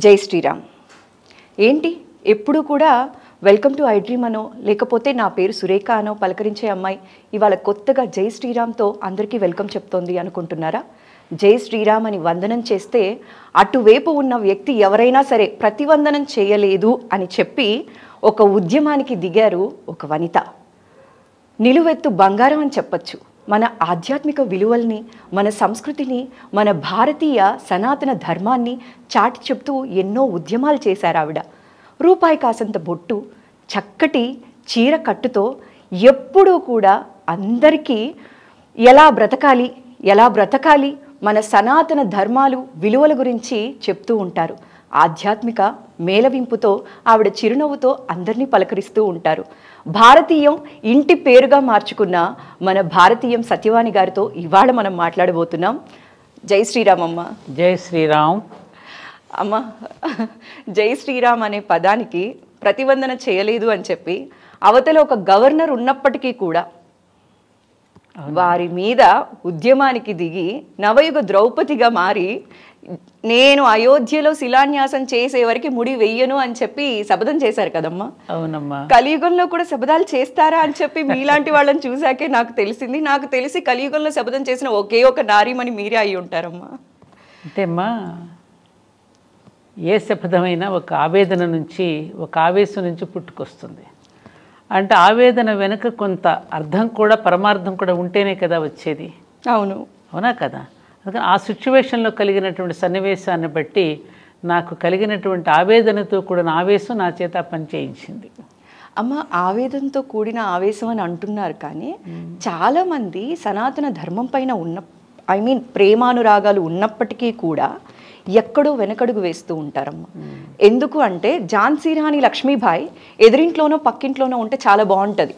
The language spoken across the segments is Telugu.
జై శ్రీరామ్. ఏంటి ఎప్పుడు కూడా వెల్కమ్ టు ఐ డ్రీమ్ అనో లేకపోతే నా పేరు సురేఖ అనో పలకరించే అమ్మాయి ఇవాళ కొత్తగా జై శ్రీరామ్తో అందరికీ వెల్కమ్ చెప్తోంది అనుకుంటున్నారా? జై శ్రీరామ్ అని వందనం చేస్తే అటువైపు ఉన్న వ్యక్తి ఎవరైనా సరే ప్రతివందనం చేయలేదు అని చెప్పి ఒక ఉద్యమానికి దిగారు ఒక వనిత. నిలువెత్తు బంగారం అని చెప్పచ్చు. మన ఆధ్యాత్మిక విలువల్ని, మన సంస్కృతిని, మన భారతీయ సనాతన ధర్మాన్ని చాటి చెప్తూ ఎన్నో ఉద్యమాలు చేశారు ఆవిడ. రూపాయి కాసంత బొట్టు, చక్కటి చీర కట్టుతో ఎప్పుడూ కూడా అందరికీ ఎలా బ్రతకాలి మన సనాతన ధర్మాలు విలువల గురించి చెప్తూ ఉంటారు. ఆధ్యాత్మిక మేళవింపుతో ఆవిడ చిరునవ్వుతో అందరినీ పలకరిస్తూ ఉంటారు. భారతీయం ఇంటి పేరుగా మార్చుకున్న మన భారతీయం సత్యవాణి గారితో ఇవాళ మనం మాట్లాడబోతున్నాం. జై శ్రీరామ్ అమ్మ. జై శ్రీరామ్ అమ్మ. జై శ్రీరామ్ అనే పదానికి ప్రతివందన చేయలేదు అని చెప్పి అవతల ఒక గవర్నర్ ఉన్నప్పటికీ కూడా వారి మీద ఉద్యమానికి దిగి నవయుగ ద్రౌపదిగా మారి నేను అయోధ్యలో శిలాన్యాసం చేసే వరకు ముడి వెయ్యను అని చెప్పి శపథం చేశారు కదమ్మా. అవునమ్మా. కలియుగంలో కూడా శపథాలు చేస్తారా అని చెప్పి మీలాంటి వాళ్ళని చూసాకే నాకు తెలిసింది. నాకు తెలిసి కలియుగంలో శపథం చేసిన ఒకే ఒక నారీమణి మీరే అయి ఉంటారమ్మా. అంతేమ్మా. ఏ శపథమైనా ఒక ఆవేదన నుంచి, ఒక ఆవేశం నుంచి పుట్టుకొస్తుంది. అంటే ఆవేదన వెనుక కొంత అర్థం కూడా, పరమార్థం కూడా ఉంటేనే కదా వచ్చేది. అవునా కదా? అందుకని ఆ సిచ్యువేషన్లో కలిగినటువంటి సన్నివేశాన్ని బట్టి నాకు కలిగినటువంటి ఆవేదనతో కూడిన ఆవేశం నా చేత పని చేయించింది. అమ్మ, ఆవేదనతో కూడిన ఆవేశం అని అంటున్నారు, కానీ చాలామంది సనాతన ధర్మం పైన ప్రేమానురాగాలు ఉన్నప్పటికీ కూడా ఎక్కడో వెనకడుగు వేస్తూ ఉంటారమ్మ. ఎందుకు అంటే ఝాన్సీ రాణి లక్ష్మీబాయి ఎదురింట్లోనో పక్కింట్లోనో ఉంటే చాలా బాగుంటుంది,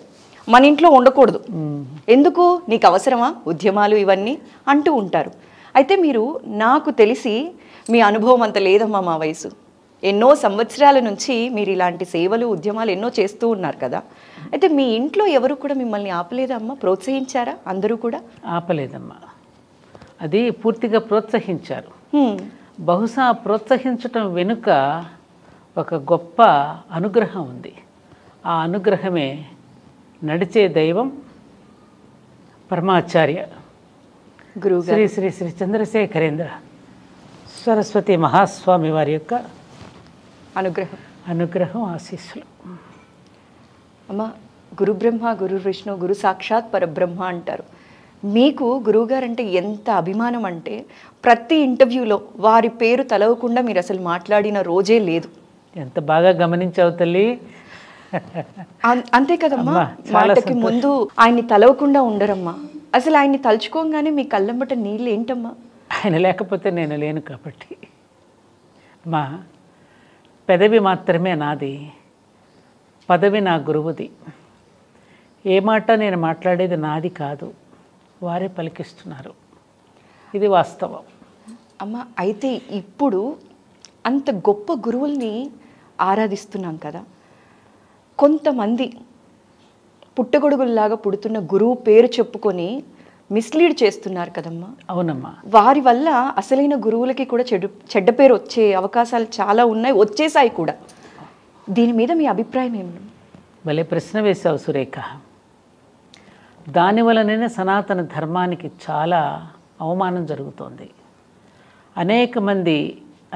మన ఇంట్లో ఉండకూడదు. ఎందుకు, నీకు అవసరమా ఉద్యమాలు ఇవన్నీ అంటూ ఉంటారు. అయితే మీరు, నాకు తెలిసి మీ అనుభవం అంత లేదమ్మా, మా వయసు ఎన్నో సంవత్సరాల నుంచి మీరు ఇలాంటి సేవలు ఉద్యమాలు ఎన్నో చేస్తూ ఉన్నారు కదా. అయితే మీ ఇంట్లో ఎవరు కూడా మిమ్మల్ని ఆపలేదమ్మా? ప్రోత్సహించారా అందరూ కూడా? ఆపలేదమ్మా, అది పూర్తిగా ప్రోత్సహించారు. బహుశా ప్రోత్సహించటం వెనుక ఒక గొప్ప అనుగ్రహం ఉంది. ఆ అనుగ్రహమే నడిచే దైవం పరమాచార్య గురువు శ్రీ శ్రీ శ్రీ చంద్రశేఖరేంద్ర సరస్వతి మహాస్వామి వారి యొక్క అనుగ్రహం ఆశీస్సులు. అమ్మ, గురు బ్రహ్మ గురు విష్ణు గురు సాక్షాత్ పరబ్రహ్మ అంటారు. మీకు గురువుగారు అంటే ఎంత అభిమానం అంటే ప్రతి ఇంటర్వ్యూలో వారి పేరు తలవకుండా మీరు అసలు మాట్లాడిన రోజే లేదు. ఎంత బాగా గమనించావు తల్లి. అంతే కదమ్మా, మాటకి ముందు ఆయన్ని తలవకుండా ఉండరమ్మా. అసలు ఆయన్ని తలుచుకోగానే మీ కళ్ళంబట నీళ్ళు ఏంటమ్మా? ఆయన లేకపోతే నేను లేను కాబట్టి. మా పెదవి మాత్రమే నాది, పదవి నా గురువుది. ఏ మాట నేను మాట్లాడేది నాది కాదు, వారే పలికిస్తున్నారు. ఇది వాస్తవం అమ్మ. అయితే ఇప్పుడు అంత గొప్ప గురువుల్ని ఆరాధిస్తున్నాం కదా, కొంతమంది పుట్టగొడుగుల్లాగా పుడుతున్న గురువు పేరు చెప్పుకొని మిస్లీడ్ చేస్తున్నారు కదమ్మా. అవునమ్మా. వారి వల్ల అసలైన గురువులకి కూడా చెడ్డ పేరు వచ్చే అవకాశాలు చాలా ఉన్నాయి, వచ్చేసాయి కూడా. దీని మీద మీ అభిప్రాయం ఏమి? భలే ప్రశ్న వేశావు సురేఖ. దానివలనే సనాతన ధర్మానికి చాలా అవమానం జరుగుతోంది. అనేక మంది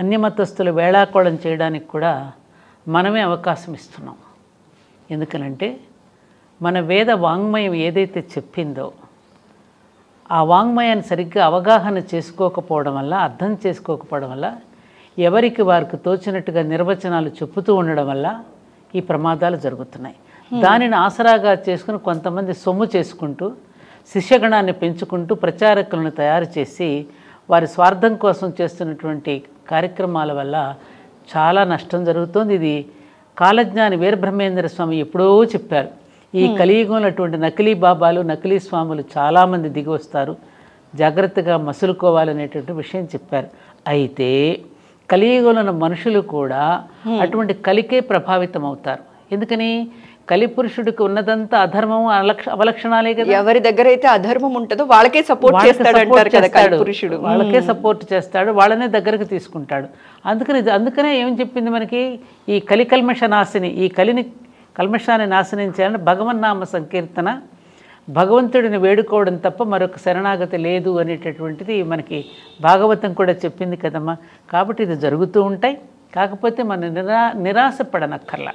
అన్యమతస్థులు వేళాకోళం చేయడానికి కూడా మనమే అవకాశం ఇస్తున్నాం. ఎందుకనంటే మన వేద వాంగ్మయం ఏదైతే చెప్పిందో ఆ వాంగ్మయాన్ని సరిగ్గా అవగాహన చేసుకోకపోవడం వల్ల, అర్థం చేసుకోకపోవడం వల్ల, ఎవరికి వారికి తోచినట్టుగా నిర్వచనాలు చెప్పుతూ ఉండడం వల్ల ఈ ప్రమాదాలు జరుగుతున్నాయి. దానిని ఆసరాగా చేసుకుని కొంతమంది సొమ్ము చేసుకుంటూ, శిష్యగణాన్ని పెంచుకుంటూ, ప్రచారకులను తయారు చేసి వారి స్వార్థం కోసం చేస్తున్నటువంటి కార్యక్రమాల వల్ల చాలా నష్టం జరుగుతోంది. ఇది కాలజ్ఞాని వీరబ్రహ్మేంద్ర స్వామి ఎప్పుడో చెప్పారు. ఈ కలియుగంలో అటువంటి నకిలీ బాబాలు, నకిలీ స్వాములు చాలామంది దిగి వస్తారు, జాగ్రత్తగా మసులుకోవాలనేటువంటి విషయం చెప్పారు. అయితే కలియుగంలో ఉన్న మనుషులు కూడా అటువంటి కలికే ప్రభావితం అవుతారు. ఎందుకని కలిపురుషుడికి ఉన్నదంతా అధర్మము అవలక్షణాలే కదా. ఎవరి దగ్గర అయితే అధర్మం ఉంటుందో వాళ్ళకే సపోర్ట్ చేస్తాడు కదా కలిపురుషుడు. వాళ్ళకే సపోర్ట్ చేస్తాడు, వాళ్ళనే దగ్గరకు తీసుకుంటాడు. అందుకనే ఏం చెప్పింది మనకి, ఈ కల్మష నాశిని, ఈ కల్మషాన్ని నాశనం చేయాలని భగవన్నామ సంకీర్తన, భగవంతుడిని వేడుకోవడం తప్ప మరొక శరణాగతి లేదు అనేటటువంటిది మనకి భాగవతం కూడా చెప్పింది కదమ్మా. కాబట్టి ఇది జరుగుతూ ఉంటాయి. కాకపోతే మనం నిరాశపడనక్కర్లా.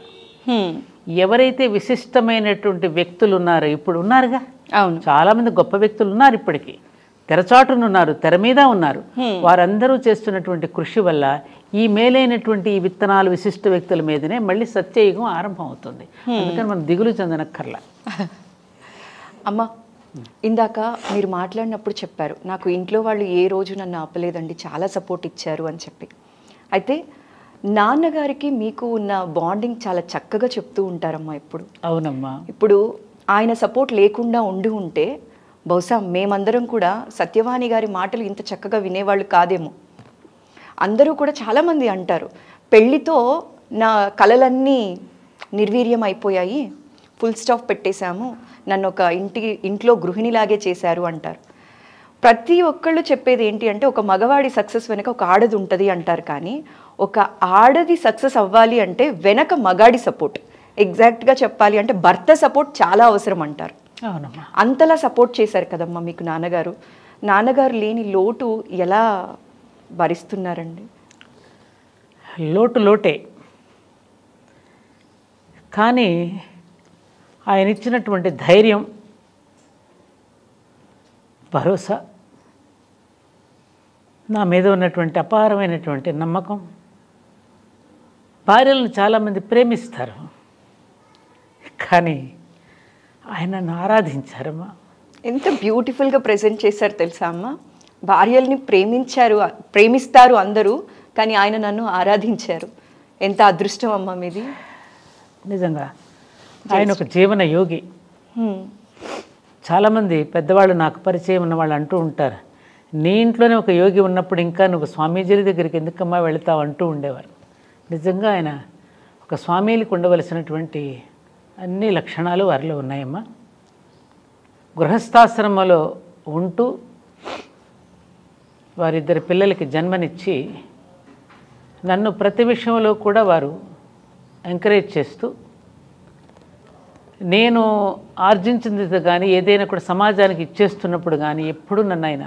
ఎవరైతే విశిష్టమైనటువంటి వ్యక్తులు ఉన్నారో, ఇప్పుడు ఉన్నారుగా, చాలామంది గొప్ప వ్యక్తులు ఉన్నారు, ఇప్పటికీ తెరచాటునున్నారు, తెర మీద ఉన్నారు. వారందరూ చేస్తున్నటువంటి కృషి వల్ల ఈ మేలైనటువంటి ఈ విత్తనాలు విశిష్ట వ్యక్తుల మీదనే మళ్ళీ సత్యయుగం ఆరంభం అవుతుంది. అందుకని మనం దిగులు చెందనక్కర్లా. అమ్మ, ఇందాక మీరు మాట్లాడినప్పుడు చెప్పారు, నాకు ఇంట్లో వాళ్ళు ఏ రోజు నన్ను ఆపలేదండి, చాలా సపోర్ట్ ఇచ్చారు అని చెప్పి. అయితే నాన్నగారికి మీకు ఉన్న బాండింగ్ చాలా చక్కగా చెప్తూ ఉంటారమ్మా ఇప్పుడు. అవునమ్మా. ఇప్పుడు ఆయన సపోర్ట్ లేకుండా ఉంటే బహుశా మేమందరం కూడా సత్యవాణి గారి మాటలు ఇంత చక్కగా వినేవాళ్ళు కాదేమో. అందరూ కూడా చాలామంది అంటారు, పెళ్ళితో నా కలలన్నీ నిర్వీర్యం అయిపోయాయి, ఫుల్ స్టాప్ పెట్టేశాము, నన్ను ఒక ఇంట్లో గృహిణిలాగే చేశారు అంటారు. ప్రతి ఒక్కళ్ళు చెప్పేది ఏంటి అంటే, ఒక మగవాడి సక్సెస్ వెనక ఒక ఆడది ఉంటుంది అంటారు. కానీ ఒక ఆడది సక్సెస్ అవ్వాలి అంటే వెనక మగాడి సపోర్ట్, ఎగ్జాక్ట్గా చెప్పాలి అంటే భర్త సపోర్ట్ చాలా అవసరం అంటారు. అంతలా సపోర్ట్ చేశారు కదమ్మా మీకు నాన్నగారు. నాన్నగారు లేని లోటు ఎలా భరిస్తున్నారండి? లోటే, కానీ ఆయన ఇచ్చినటువంటి ధైర్యం, భరోసా, నా మీద ఉన్నటువంటి అపారమైనటువంటి నమ్మకం. భార్యలను చాలామంది ప్రేమిస్తారు, కానీ ఆయన నన్ను ఆరాధించారమ్మా. ఎంత బ్యూటిఫుల్గా ప్రజెంట్ చేశారు తెలుసా అమ్మ. భార్యల్ని ప్రేమిస్తారు అందరూ, కానీ ఆయన నన్ను ఆరాధించారు. ఎంత అదృష్టం అమ్మ మీది. నిజంగా ఆయన ఒక జీవన యోగి. చాలామంది పెద్దవాళ్ళు, నాకు పరిచయం ఉన్న వాళ్ళు అంటూ ఉంటారు, నీ ఇంట్లోనే ఒక యోగి ఉన్నప్పుడు ఇంకా నువ్వు స్వామీజీల దగ్గరికి ఎందుకమ్మా వెళతావు అంటూ ఉండేవారు. నిజంగా ఆయన ఒక స్వామీలకు ఉండవలసినటువంటి అన్ని లక్షణాలు వారిలో ఉన్నాయమ్మా. గృహస్థాశ్రమంలో ఉంటూ వారిద్దరి పిల్లలకి జన్మనిచ్చి నన్ను ప్రతి విషయంలో కూడా వారు ఎంకరేజ్ చేస్తూ, నేను ఆర్జించింది కానీ ఏదైనా కూడా సమాజానికి ఇచ్చేస్తున్నప్పుడు కానీ ఎప్పుడూ నన్ను ఆయన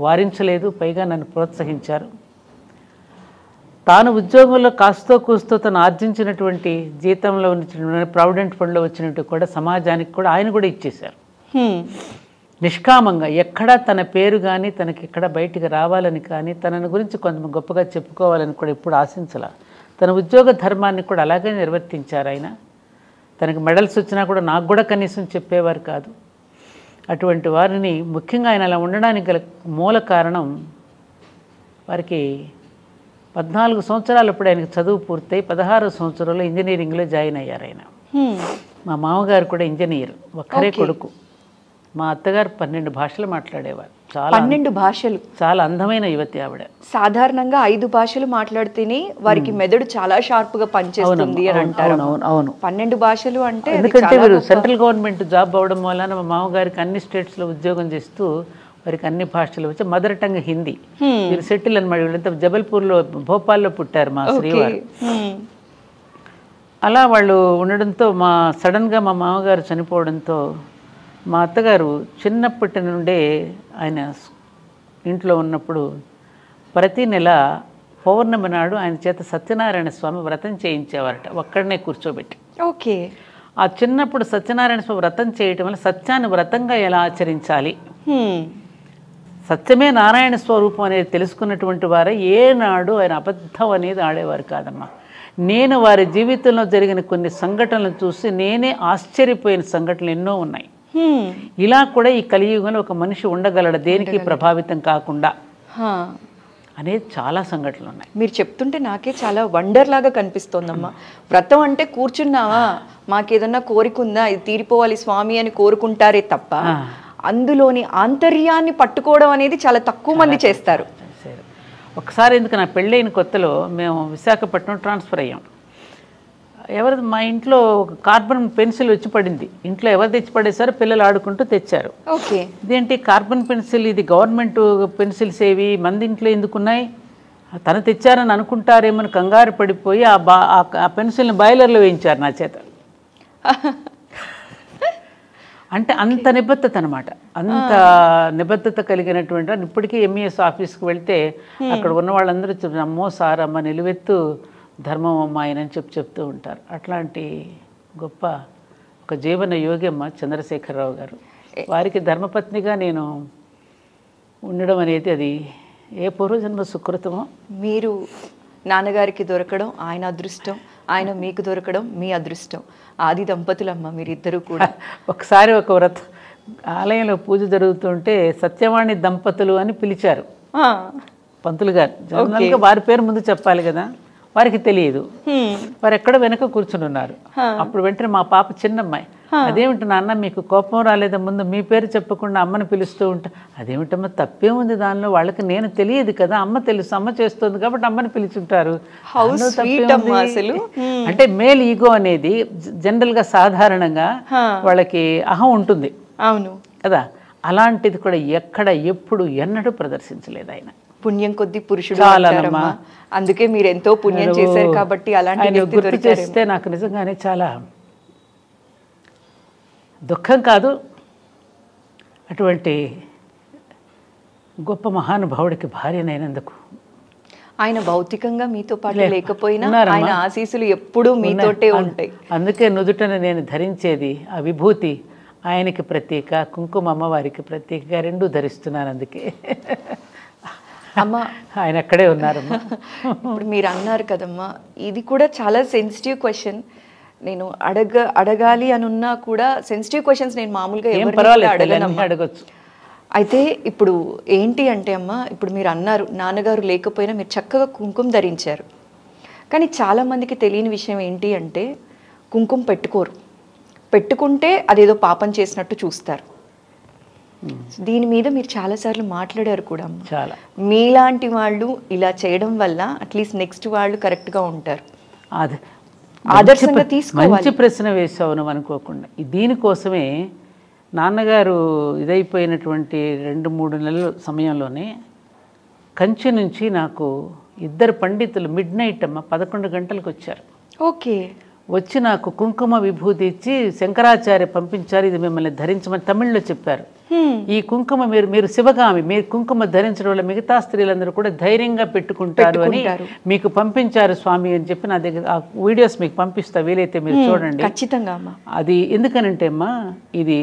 వారించలేదు, పైగా నన్ను ప్రోత్సహించారు. తాను ఉద్యోగంలో కాస్తో కూస్తో తను ఆర్జించినటువంటి జీతంలో ఉన్న ప్రావిడెంట్ ఫండ్లో వచ్చినట్టు కూడా సమాజానికి కూడా ఆయన కూడా ఇచ్చేశారు. నిష్కామంగా ఎక్కడా తన పేరు కానీ తనకి ఎక్కడ బయటికి రావాలని కానీ తనని గురించి కొంత గొప్పగా చెప్పుకోవాలని కూడా ఎప్పుడు ఆశించాల. తన ఉద్యోగ ధర్మాన్ని కూడా అలాగే నిర్వర్తించారు ఆయన. తనకి మెడల్స్ వచ్చినా కూడా నాకు కూడా కనీసం చెప్పేవారు కాదు. అటువంటి వారిని ముఖ్యంగా ఆయన అలా ఉండడానికి గల మూల కారణం, వారికి 14 సంవత్సరాలు అప్పుడు ఆయనకు చదువు పూర్తయి 16వ సంవత్సరంలో ఇంజనీరింగ్లో జాయిన్ అయ్యారు ఆయన. మా మామగారు కూడా ఇంజనీర్, ఒక్కరే కొడుకు. మా అత్తగారు 12 భాషలు మాట్లాడేవారు. 12 భాషలు. చాలా అందమైన యువతి ఆవిడ. సాధారణంగా 5 భాషలు మాట్లాడితేనే వారికి మెదడు చాలా షార్ప్గా పనిచేస్తుంది అని అంటారు. అవును. 12 భాషలు అంటే, ఎందుకంటే వీరు సెంట్రల్ గవర్నమెంట్ జాబ్ అవ్వడం వలన మా మామగారికి అన్ని స్టేట్స్లో ఉద్యోగం చేస్తూ వారికి అన్ని భాషలు వచ్చి, మదర్ టంగ్ హిందీ. వీరు సెటిల్ అనమాట. వీళ్ళంతా జబల్పూర్లో, భోపాల్లో పుట్టారు మా శ్రీవారు. అలా వాళ్ళు ఉండడంతో సడన్గా మా మామగారు చనిపోవడంతో మా అత్తగారు చిన్నప్పటి నుండే ఆయన ఇంట్లో ఉన్నప్పుడు ప్రతి నెల పౌర్ణమి నాడు ఆయన చేత సత్యనారాయణ స్వామి వ్రతం చేయించేవారట, ఒక్కడనే కూర్చోబెట్టి. ఓకే. ఆ చిన్నప్పుడు సత్యనారాయణ స్వామి వ్రతం చేయటం వల్ల సత్యాన్ని వ్రతంగా ఎలా ఆచరించాలి, సత్యమే నారాయణ స్వరూపం అనేది తెలుసుకున్నటువంటి వారే ఏనాడు ఆయన అబద్ధం అనేది ఆడేవారు కాదమ్మా. నేను వారి జీవితంలో జరిగిన కొన్ని సంఘటనలు చూసి నేనే ఆశ్చర్యపోయిన సంఘటనలు ఎన్నో ఉన్నాయి. ఇలా కూడా ఈ కలియుగంలో ఒక మనిషి ఉండగలడు దేనికి ప్రభావితం కాకుండా అనేది చాలా సంఘటనలు ఉన్నాయి. మీరు చెప్తుంటే నాకే చాలా వండర్ లాగా కనిపిస్తోందమ్మా. వ్రతం అంటే కూర్చున్నావా, మాకేదన్నా కోరిక ఉందా, ఇది తీరిపోవాలి స్వామి అని కోరుకుంటారే తప్ప అందులోని ఆంతర్యాన్ని పట్టుకోవడం అనేది చాలా తక్కువ మంది చేస్తారు. ఒకసారి ఎందుకు, నా పెళ్ళైన కొత్తలో మేము విశాఖపట్నం ట్రాన్స్ఫర్ అయ్యాం. ఎవరిది మా ఇంట్లో ఒక కార్బన్ పెన్సిల్ వచ్చి పడింది. ఇంట్లో ఎవరు తెచ్చి పడేసారో పిల్లలు ఆడుకుంటూ తెచ్చారు. ఓకే. ఇదేంటి కార్బన్ పెన్సిల్, ఇది గవర్నమెంట్ పెన్సిల్స్ ఏవి మంది ఇంట్లో ఎందుకున్నాయి, తను తెచ్చారని అనుకుంటారేమని కంగారు పడిపోయి ఆ పెన్సిల్ని బాయిలర్లో వేయించారు నా చేత. అంటే అంత నిబద్ధత అనమాట, అంత నిబద్ధత కలిగినటువంటి. ఇప్పటికీ ఎంఈఎస్ ఆఫీస్కి వెళ్తే అక్కడ ఉన్న వాళ్ళందరూ అమ్మో సార్ అమ్మ నిలువెత్తు ధర్మం అమ్మ ఆయనని చెప్తూ ఉంటారు. అట్లాంటి గొప్ప ఒక జీవన యోగి అమ్మ చంద్రశేఖరరావు గారు. వారికి ధర్మపత్నిగా నేను ఉండడం అనేది అది ఏ పూర్వజన్మ సుకృతమో. మీరు నాన్నగారికి దొరకడం ఆయన అదృష్టం, ఆయన మీకు దొరకడం మీ అదృష్టం. ఆది దంపతులమ్మ మీరిద్దరూ కూడా. ఒకసారి ఒక ఆలయంలో పూజ జరుగుతుంటే సత్యవాణి దంపతులు అని పిలిచారు పంతులు గారు. జనరల్గా వారి పేరు ముందు చెప్పాలి కదా, వారికి తెలియదు. వారు ఎక్కడ వెనక కూర్చుని ఉన్నారు. అప్పుడు వెంటనే మా పాప చిన్నమ్మాయి, అదేమిటి నాన్న మీకు కోపం రాలేదా, ముందు మీ పేరు చెప్పకుండా అమ్మని పిలుస్తూ ఉంటా. అదేమిటమ్మా తప్పే ఉంది దానిలో, వాళ్ళకి నేను తెలియదు కదా, అమ్మ తెలుసు, అమ్మ చేస్తుంది కాబట్టి అమ్మని పిలుచుంటారు. అంటే మేల్ ఈగో అనేది జనరల్గా సాధారణంగా వాళ్ళకి అహం ఉంటుంది. అవును కదా, అలాంటిది కూడా ఎక్కడ ఎప్పుడు ఎన్నడూ ప్రదర్శించలేదు ఆయన. పుణ్యం కొద్ది పురుషుడు అంటారమ్మా, అందుకే మీరు ఎంతో పుణ్యం చేశారు కాబట్టి అలాంటి గుర్తు చేస్తే నాకు నిజంగానే చాలా దుఃఖం కాదు. అటువంటి గొప్ప మహానుభావుడికి భార్యనైనందుకు. ఆయన భౌతికంగా మీతో పాటు లేకపోయినా ఆయన ఆశీస్సులు ఎప్పుడూ మీతోటే ఉంటాయి. అందుకే నుదుటను నేను ధరించేది ఆ విభూతి ఆయనకి ప్రతీక, కుంకుమ అమ్మవారికి ప్రతీకగా రెండూ ధరిస్తున్నాను. అందుకే అమ్మ ఆయన అక్కడే ఉన్నారమ్మా. ఇప్పుడు మీరు అన్నారు కదమ్మా, ఇది కూడా చాలా సెన్సిటివ్ క్వశ్చన్. నేను అడగాలి అని ఉన్నా కూడా సెన్సిటివ్ క్వశ్చన్స్ నేను మామూలుగా అడగచ్చు. అయితే ఇప్పుడు ఏంటి అంటే అమ్మ, ఇప్పుడు మీరు అన్నారు నాన్నగారు లేకపోయినా మీరు చక్కగా కుంకుమ ధరించారు. కానీ చాలామందికి తెలియని విషయం ఏంటి అంటే కుంకుమ పెట్టుకోరు, పెట్టుకుంటే అదేదో పాపం చేసినట్టు చూస్తారు. దీని మీద మీరు చాలాసార్లు మాట్లాడారు కూడా. చాలా మీలాంటి వాళ్ళు ఇలా చేయడం వల్ల అట్లీస్ట్ నెక్స్ట్ వాళ్ళు కరెక్ట్గా ఉంటారు. ఆదర్శంగా తీసుకోవాలి. మంచి ప్రశ్న వేసావు నువ్వు అనుకోకుండా. దీనికోసమే నాన్నగారు ఇదైపోయినటువంటి 2-3 నెలల సమయంలోనే కంచి నుంచి నాకు 2 పండితులు మిడ్నైట్ అమ్మ 11 గంటలకు వచ్చారు. ఓకే. వచ్చి నాకు కుంకుమ విభూతి ఇచ్చి శంకరాచార్య పంపించారు, ఇది మిమ్మల్ని ధరించమని తమిళ్లో చెప్పారు. ఈ కుంకుమ మీరు శివగామి, మీరు కుంకుమ ధరించడం వల్ల మిగతా స్త్రీలందరూ కూడా ధైర్యంగా పెట్టుకుంటారు అని మీకు పంపించారు స్వామి అని చెప్పి నా దగ్గర ఆ వీడియోస్ మీకు పంపిస్తా, వీలైతే మీరు చూడండి. ఖచ్చితంగా అమ్మా. అది ఎందుకనంటే అమ్మా, ఇది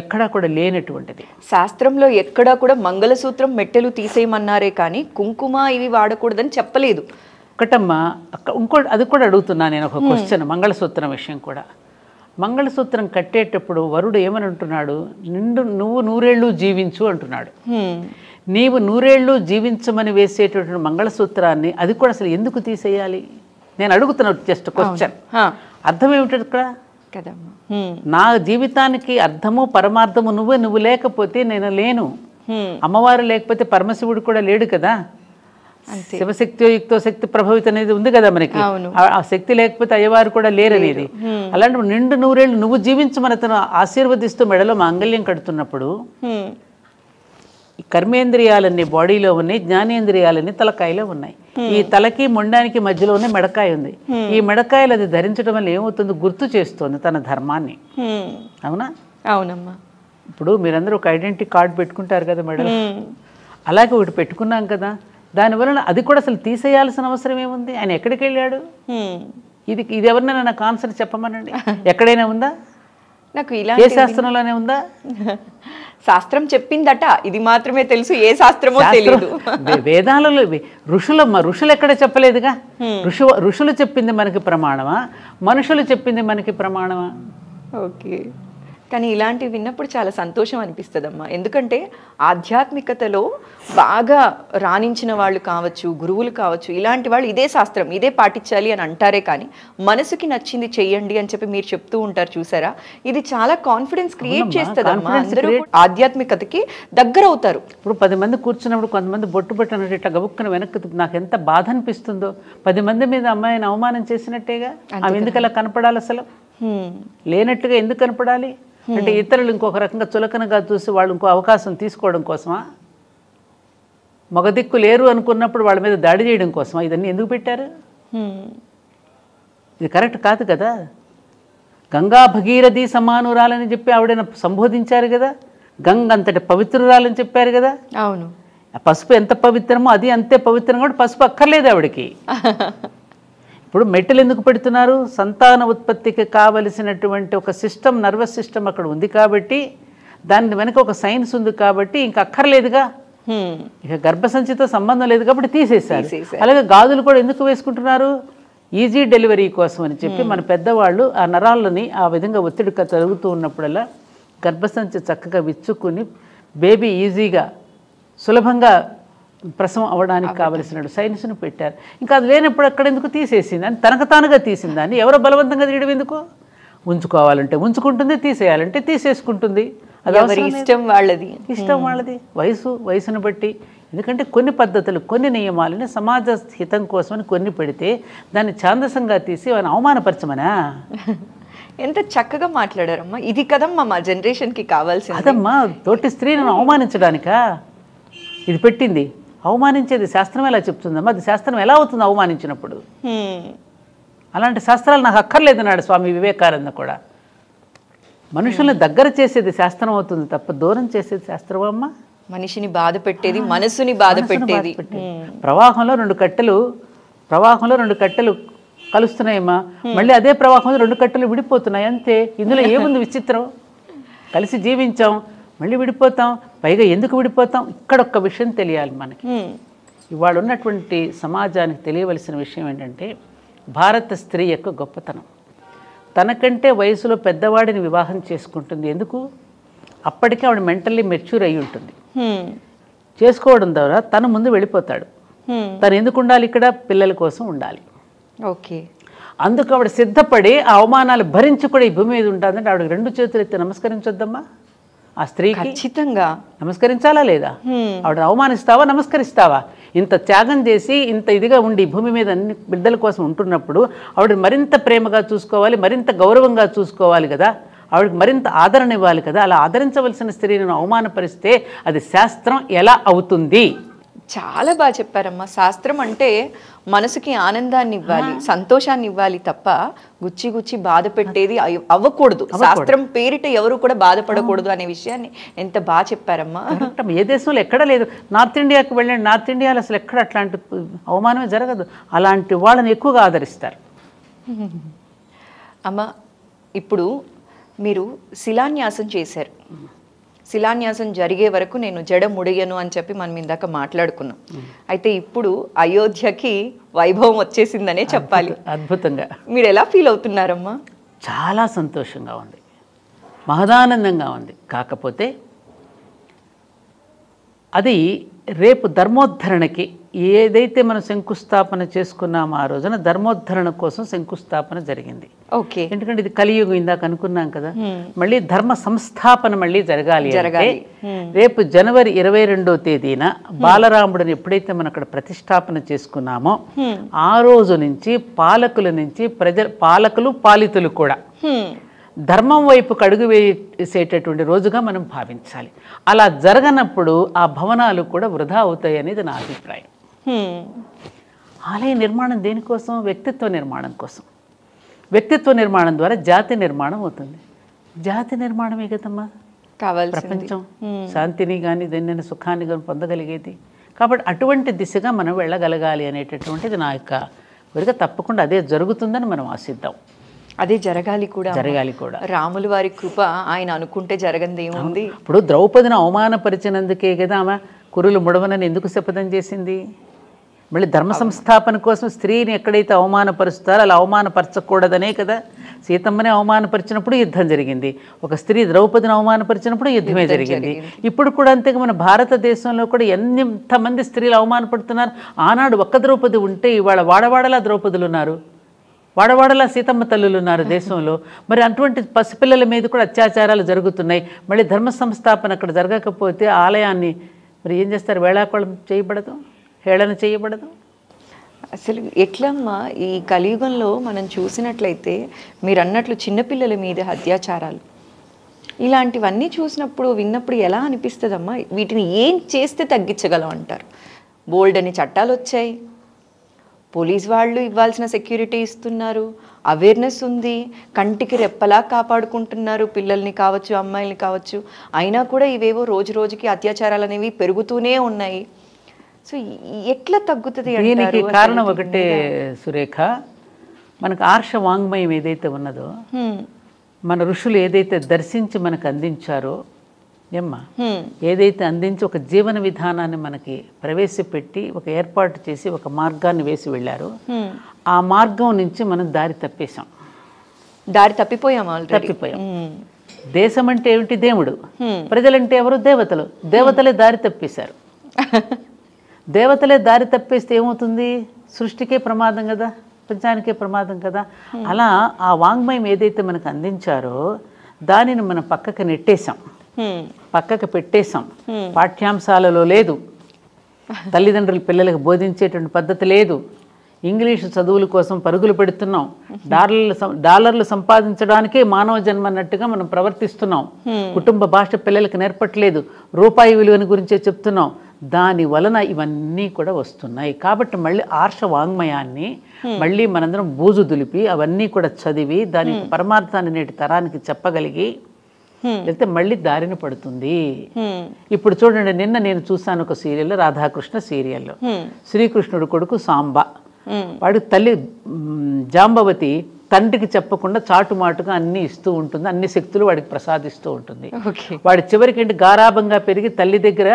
ఎక్కడా కూడా లేనటువంటిది. శాస్త్రంలో ఎక్కడా కూడా మంగళసూత్రం మెట్టెలు తీసేయమన్నారే కానీ కుంకుమ ఇవి వాడకూడదని చెప్పలేదు. ఒకటమ్మా, ఇంకోటి అది కూడా అడుగుతున్నా నేను ఒక క్వశ్చన్. మంగళసూత్రం విషయం కూడా, మంగళసూత్రం కట్టేటప్పుడు వరుడు ఏమని అంటున్నాడు, నువ్వు 100 ఏళ్ళు జీవించు అంటున్నాడు. నీవు 100 ఏళ్ళు జీవించమని వేసేటటువంటి మంగళసూత్రాన్ని అది కూడా అసలు ఎందుకు తీసేయాలి నేను అడుగుతున్నాను. Just question. అర్థం ఏమిటి ఇక్కడ కదమ్మా? నా జీవితానికి అర్థము పరమార్థము నువ్వు లేకపోతే నేను లేను. అమ్మవారు లేకపోతే పరమశివుడు కూడా లేడు కదా. శివశక్తియో యుక్తో శక్తి ప్రభావితం అనేది ఉంది కదా మనకి. ఆ శక్తి లేకపోతే అయ్యవారు కూడా లేరనేది. అలాంటి 100 ఏళ్ళు నువ్వు జీవించమని అతను ఆశీర్వదిస్తూ మెడలో మాంగళ్యం కడుతున్నప్పుడు ఈ కర్మేంద్రియాలన్నీ బాడీలో ఉన్నాయి, జ్ఞానేంద్రియాలన్నీ తలకాయలో ఉన్నాయి. ఈ తలకి మొండానికి మధ్యలోనే మెడకాయ ఉంది. ఈ మెడకాయలు అది ధరించడం వల్ల ఏమవుతుంది, గుర్తు చేస్తుంది తన ధర్మాన్ని. అవునా? అవునమ్మా. ఇప్పుడు మీరందరూ ఒక ఐడెంటిటీ కార్డు పెట్టుకుంటారు కదా మెడలో, అలాగే ఒకటి పెట్టుకున్నాం కదా, దానివల్ల అది కూడా అసలు తీసేయాల్సిన అవసరం ఏముంది? ఆయన ఎక్కడికి వెళ్ళాడు? ఇది ఎవరినైనా నాకు ఆన్సర్ చెప్పమనండి. ఎక్కడైనా ఉందా? నాకు ఏ శాస్త్రంలోనే ఉందా? శాస్త్రం చెప్పిందట, ఇది మాత్రమే తెలుసు, ఏ శాస్త్రమో తెలియదు. వేదాలలో ఋషులు ఎక్కడ చెప్పలేదుగా. ఋషులు చెప్పింది మనకి ప్రమాణమా, మనుషులు చెప్పింది మనకి ప్రమాణమా? ఓకే. కానీ ఇలాంటివి విన్నప్పుడు చాలా సంతోషం అనిపిస్తుందమ్మా. ఎందుకంటే ఆధ్యాత్మికతలో బాగా రాణించిన వాళ్ళు కావచ్చు, గురువులు కావచ్చు, ఇలాంటి వాళ్ళు ఇదే శాస్త్రం ఇదే పాటించాలి అని అంటారే కానీ మనసుకి నచ్చింది చెయ్యండి అని చెప్పి మీరు చెప్తూ ఉంటారు చూసారా, ఇది చాలా కాన్ఫిడెన్స్ క్రియేట్ చేస్తుందమ్మా. అందరూ ఆధ్యాత్మికతకి దగ్గర అవుతారు. ఇప్పుడు 10 మంది కూర్చున్నప్పుడు కొంతమంది బొట్టు పెట్టినట్టు ఇట్లా గబుక్కున వెనక్కి నాకు ఎంత బాధ అనిపిస్తుందో. 10 మంది మీద అమ్మాయిని అవమానం చేసినట్టేగా. ఆమె ఎందుకు అలా కనపడాలి? అసలు లేనట్టుగా ఎందుకు కనపడాలి? అంటే ఇతరులు ఇంకొక రకంగా చులకనగా చూసి వాళ్ళు ఇంకో అవకాశం తీసుకోవడం కోసమా? మగ దిక్కు లేరు అనుకున్నప్పుడు వాళ్ళ మీద దాడి చేయడం కోసమా ఇదన్నీ ఎందుకు పెట్టారు? ఇది కరెక్ట్ కాదు కదా. గంగా భగీరథి సమానురాలని చెప్పి ఆవిడని సంబోధించారు కదా. గంగ అంతటి పవిత్రురాలని చెప్పారు కదా. అవును. పసుపు ఎంత పవిత్రమో అది అంతే పవిత్రం కూడా పసుపు అక్కర్లేదు ఆవిడకి. ఇప్పుడు మెట్టెలు ఎందుకు పెడుతున్నారు? సంతాన ఉత్పత్తికి కావలసినటువంటి ఒక సిస్టమ్, నర్వస్ సిస్టమ్ అక్కడ ఉంది కాబట్టి, దాని వెనక ఒక సైన్స్ ఉంది కాబట్టి ఇంక అక్కర్లేదుగా. ఇక గర్భసంచితో సంబంధం లేదు కాబట్టి తీసేశారు. అలాగే గాజులు కూడా ఎందుకు వేసుకుంటున్నారు? ఈజీ డెలివరీ కోసం అని చెప్పి మన పెద్దవాళ్ళు ఆ నరాలని ఆ విధంగా ఒత్తిడి జరుగుతూ ఉన్నప్పుడల్లా గర్భసంచి చక్కగా విచ్చుకుని బేబీ ఈజీగా సులభంగా ప్రసవం అవ్వడానికి కావలసిన సైన్స్ను పెట్టారు. ఇంకా అది లేనప్పుడు అక్కడ ఎందుకు తీసేసింది అని తనకు తానుగా తీసిందాన్ని ఎవరో బలవంతంగా తీయడం ఎందుకు? ఉంచుకోవాలంటే ఉంచుకుంటుంది, తీసేయాలంటే తీసేసుకుంటుంది. అది ఇష్టం వాళ్ళది, ఇష్టం వాళ్ళది. వయసును బట్టి. ఎందుకంటే కొన్ని పద్ధతులు, కొన్ని నియమాలని సమాజ హితం కోసమని కొన్ని పెడితే దాన్ని ఛాందసంగా తీసి ఆయన అవమానపరచమనా? ఎంత చక్కగా మాట్లాడారమ్మా. ఇది కదమ్మా మా జనరేషన్కి కావాల్సింది. అదమ్మా, తోటి స్త్రీలను అవమానించడానికా ఇది పెట్టింది? అవమానించేది శాస్త్రం ఎలా చెప్తుందమ్మా? అది శాస్త్రం ఎలా అవుతుంది అవమానించినప్పుడు? అలాంటి శాస్త్రాలు నాకు అక్కర్లేదన్నాడు స్వామి వివేకానంద కూడా. మనుషుల్ని దగ్గర చేసేది శాస్త్రం అవుతుంది తప్ప దూరం చేసేది శాస్త్రం అమ్మా. మనిషిని బాధ పెట్టేది, మనసుని బాధ పెట్టేది. ప్రవాహంలో రెండు కట్టెలు కలుస్తున్నాయమ్మా, మళ్ళీ అదే ప్రవాహంలో 2 కట్టెలు విడిపోతున్నాయి అంతే. ఇందులో ఏముంది విచిత్రం? కలిసి జీవించాం, మళ్ళీ విడిపోతాం. పైగా ఎందుకు విడిపోతాం? ఇక్కడ ఒక్క విషయం తెలియాలి మనకి. ఇవాళ ఉన్నటువంటి సమాజానికి తెలియవలసిన విషయం ఏంటంటే, భారత స్త్రీ యొక్క గొప్పతనం. తనకంటే వయసులో పెద్దవాడిని వివాహం చేసుకుంటుంది. ఎందుకు? అప్పటికే ఆవిడ మెంటల్లీ మెచ్యూర్ అయి ఉంటుంది. చేసుకోవడం ద్వారా తను ముందు వెళ్ళిపోతాడు. తను ఎందుకు ఉండాలి ఇక్కడ? పిల్లల కోసం ఉండాలి. ఓకే. అందుకు ఆవిడ సిద్ధపడి ఆ అవమానాలు భరించి కూడా ఈ భూమి మీద ఉంటుందంటే ఆవిడకి 2 చేతులు ఎత్తి నమస్కరించొద్దమ్మా. ఆ స్త్రీకి ఖచ్చితంగా నమస్కరించాలా లేదా? ఆవిడ అవమానిస్తావా, నమస్కరిస్తావా? ఇంత త్యాగం చేసి ఇంత ఇదిగా ఉండి భూమి మీద అన్ని బిడ్డల కోసం ఉంటున్నప్పుడు ఆవిడ మరింత ప్రేమగా చూసుకోవాలి, మరింత గౌరవంగా చూసుకోవాలి కదా. ఆవిడకి మరింత ఆదరణ ఇవ్వాలి కదా. అలా ఆదరించవలసిన స్త్రీని అవమానపరిస్తే అది శాస్త్రం ఎలా అవుతుంది? చాలా బాగా చెప్పారమ్మా. శాస్త్రం అంటే మనసుకి ఆనందాన్ని ఇవ్వాలి, సంతోషాన్ని ఇవ్వాలి తప్ప గుచ్చి గుచ్చి బాధ పెట్టేది అవ్వకూడదు. శాస్త్రం పేరిట ఎవరు కూడా బాధపడకూడదు అనే విషయాన్ని ఎంత బాగా చెప్పారమ్మా. ఏ దేశంలో ఎక్కడ లేదు. నార్త్ ఇండియాకి వెళ్ళండి, నార్త్ ఇండియాలో అసలు ఎక్కడ అట్లాంటి అవమానమే జరగదు. అలాంటి వాళ్ళని ఎక్కువగా ఆదరిస్తారు. అమ్మ, ఇప్పుడు మీరు శిలాన్యాసం చేశారు. శిలాన్యాసం జరిగే వరకు నేను జడ ముడియను అని చెప్పి మనం ఇందాక మాట్లాడుకున్నాం. అయితే ఇప్పుడు అయోధ్యకి వైభవం వచ్చేసిందనే చెప్పాలి. అద్భుతంగా. మీరు ఎలా ఫీల్ అవుతున్నారమ్మా? చాలా సంతోషంగా ఉంది, మహదానందంగా ఉంది. కాకపోతే అది రేపు ధర్మోద్ధరణకి ఏదైతే మనం శంకుస్థాపన చేసుకున్నామో ఆ రోజున ధర్మోద్ధరణ కోసం శంకుస్థాపన జరిగింది. ఓకే. ఎందుకంటే ఇది కలియుగం, ఇందాక అనుకున్నాం కదా. మళ్ళీ ధర్మ సంస్థాపన మళ్ళీ జరగాలి. రేపు జనవరి 22వ తేదీన బాలరాముడిని ఎప్పుడైతే మనం అక్కడ ప్రతిష్టాపన చేసుకున్నామో ఆ రోజు నుంచి పాలకులు పాలితులు కూడా ధర్మం వైపుకు అడుగు వేసేటటువంటి రోజుగా మనం భావించాలి. అలా జరగనప్పుడు ఆ భవనాలు కూడా వృధా అవుతాయి అనేది నా అభిప్రాయం. ఆలయ నిర్మాణం దేనికోసం? వ్యక్తిత్వ నిర్మాణం కోసం. వ్యక్తిత్వ నిర్మాణం ద్వారా జాతి నిర్మాణం అవుతుంది. జాతి నిర్మాణమే కదమ్మా కావాలి. ప్రపంచం శాంతిని కానీ దేన్నైనా సుఖాన్ని కానీ పొందగలిగేది. కాబట్టి అటువంటి దిశగా మనం వెళ్ళగలగాలి అనేటటువంటిది నా యొక్క కోరిక. తప్పకుండా అదే జరుగుతుందని మనం ఆశిద్దాం. అదే జరగాలి కూడా. రాములు వారి కృప ఆయన అనుకుంటే జరగంది ఏముంది? ఇప్పుడు ద్రౌపదిని అవమానపరిచినందుకే కదా ఆమె కురులు ముడవనని ఎందుకు శపథం చేసింది? మళ్ళీ ధర్మ సంస్థాపన కోసం స్త్రీని ఎక్కడైతే అవమానపరుస్తారో అలా అవమానపరచకూడదనే కదా సీతమ్మని అవమానపరిచినప్పుడు యుద్ధం జరిగింది, ఒక స్త్రీ ద్రౌపదిని అవమానపరిచినప్పుడు యుద్ధమే జరిగింది. ఇప్పుడు కూడా అంతేగా మన భారతదేశంలో కూడా ఎంతమంది స్త్రీలు అవమానపడుతున్నారు. ఆనాడు ఒక్క ద్రౌపది ఉంటే ఇవాళ వాడవాడలా ద్రౌపదులు ఉన్నారు, వాడవాడలా సీతమ్మ తల్లులు ఉన్నారు దేశంలో. మరి అటువంటి పసిపిల్లల మీద కూడా అత్యాచారాలు జరుగుతున్నాయి. మళ్ళీ ధర్మ సంస్థాపన అక్కడ జరగకపోతే ఆలయాన్ని మరి ఏం చేస్తారు, వేళాకోళం చేయబడదు, హేళన చేయబడదు. అసలు ఎట్లమ్మా ఈ కలియుగంలో మనం చూసినట్లయితే మీరు అన్నట్లు చిన్నపిల్లల మీద అత్యాచారాలు ఇలాంటివన్నీ చూసినప్పుడు విన్నప్పుడు ఎలా అనిపిస్తుందమ్మా? వీటిని ఏం చేస్తే తగ్గించగలం అంటారు? బోల్డ్ అని చట్టాలు వచ్చాయి, పోలీస్ వాళ్ళు ఇవ్వాల్సిన సెక్యూరిటీ ఇస్తున్నారు, అవేర్నెస్ ఉంది, కంటికి రెప్పలా కాపాడుకుంటున్నారు పిల్లల్ని కావచ్చు అమ్మాయిల్ని కావచ్చు. అయినా కూడా ఇవేవో రోజు రోజుకి అత్యాచారాలు అనేవి పెరుగుతూనే ఉన్నాయి. సో ఎట్లా తగ్గుతుంది? దీనికి కారణం ఒకటే సురేఖ, మనకు ఆర్ష వాంగ్మయం ఏదైతే ఉన్నదో, మన ఋషులు ఏదైతే దర్శించి మనకు అందించారో ఏమ్మా, ఏదైతే అందించి ఒక జీవన విధానాన్ని మనకి ప్రవేశపెట్టి ఒక ఏర్పాటు చేసి ఒక మార్గాన్ని వేసి వెళ్ళారో, ఆ మార్గం నుంచి మనం దారి తప్పేశాం, దారి తప్పిపోయాం, తప్పిపోయాం. దేశం అంటే ఏమిటి? దేవుడు. ప్రజలంటే ఎవరు? దేవతలు. దేవతలే దారి తప్పేశారు. దేవతలే దారి తప్పేస్తే ఏమవుతుంది? సృష్టికే ప్రమాదం కదా, ప్రపంచానికే ప్రమాదం కదా. అలా ఆ వాంగ్మయం ఏదైతే మనకు అందించారో దానిని మనం పక్కకు నెట్టేశాం, పక్కకు పెట్టేశాం. పాఠ్యాంశాలలో లేదు, తల్లిదండ్రులు పిల్లలకు బోధించేటువంటి పద్ధతి లేదు, ఇంగ్లీషు చదువుల కోసం పరుగులు పెడుతున్నాం, డాలర్లు సంపాదించడానికే మానవ జన్మ అన్నట్టుగా మనం ప్రవర్తిస్తున్నాం, కుటుంబ భాష పిల్లలకు నేర్పట్లేదు, రూపాయి విలువని గురించే చెప్తున్నాం. దాని వలన ఇవన్నీ కూడా వస్తున్నాయి. కాబట్టి మళ్ళీ ఆర్ష వాంగ్మయాన్ని మళ్ళీ మనందరం బూజు దులిపి అవన్నీ కూడా చదివి దాని పరమార్థాన్ని నేటి తరానికి చెప్పగలిగి వెళ్తే మళ్ళీ దారిన పడుతుంది. ఇప్పుడు చూడండి, నిన్న నేను చూశాను ఒక సీరియల్లో, రాధాకృష్ణ సీరియల్లో, శ్రీకృష్ణుడు కొడుకు సాంబ, వాడి తల్లి జాంబవతి తండ్రికి చెప్పకుండా చాటుమాటుగా అన్ని ఇస్తూ ఉంటుంది, అన్ని శక్తులు వాడికి ప్రసాదిస్తూ ఉంటుంది. వాడి చివరికి ఏంటి, గారాభంగా పెరిగి తల్లి దగ్గర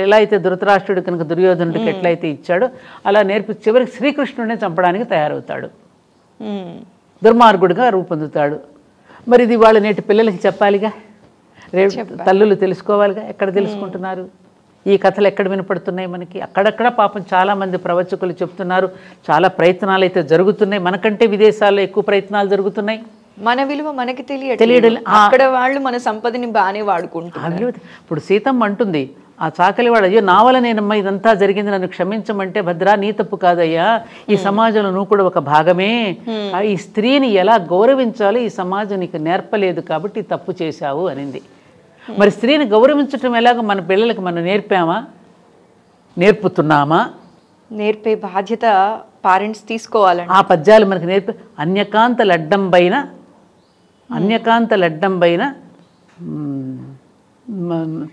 ఎలా అయితే ధృతరాష్ట్రుడు కనుక దుర్యోధనుడికి ఎట్లయితే ఇచ్చాడో అలా నేర్పి చివరికి శ్రీకృష్ణుడిని చంపడానికి తయారవుతాడు, దుర్మార్గుడిగా రూపొందుతాడు. మరి ఇది వాళ్ళ నేటి పిల్లలకి చెప్పాలిగా, రేపు తల్లులు తెలుసుకోవాలిగా. ఎక్కడ తెలుసుకుంటున్నారు? ఈ కథలు ఎక్కడ వినపడుతున్నాయి మనకి? అక్కడక్కడ పాపం చాలామంది ప్రవచకులు చెప్తున్నారు, చాలా ప్రయత్నాలు అయితే జరుగుతున్నాయి, మనకంటే విదేశాల్లో ఎక్కువ ప్రయత్నాలు జరుగుతున్నాయి. మన విలువ మనకి తెలియడం, అక్కడ వాళ్ళు మన సంపదని బాగానే వాడుకుంటున్నారు. ఇప్పుడు సీతమ్మ అంటుంది, ఆ చాకలివాడు, అయ్యో నా వల్ల నేనమ్మా ఇదంతా జరిగింది, నన్ను క్షమించమంటే, భద్రా నీ తప్పు కాదయ్యా, ఈ సమాజంలో నువ్వు కూడా ఒక భాగమే, ఈ స్త్రీని ఎలా గౌరవించాలో ఈ సమాజం నీకు నేర్పలేదు కాబట్టి తప్పు చేశావు అనింది. మరి స్త్రీని గౌరవించటం ఎలాగో మన పిల్లలకు మనం నేర్పామా, నేర్పుతున్నామా? నేర్పే బాధ్యత పేరెంట్స్ తీసుకోవాలని ఆ పద్యాలు మనకు నేర్పే, అన్యకాంత లడ్డం పైన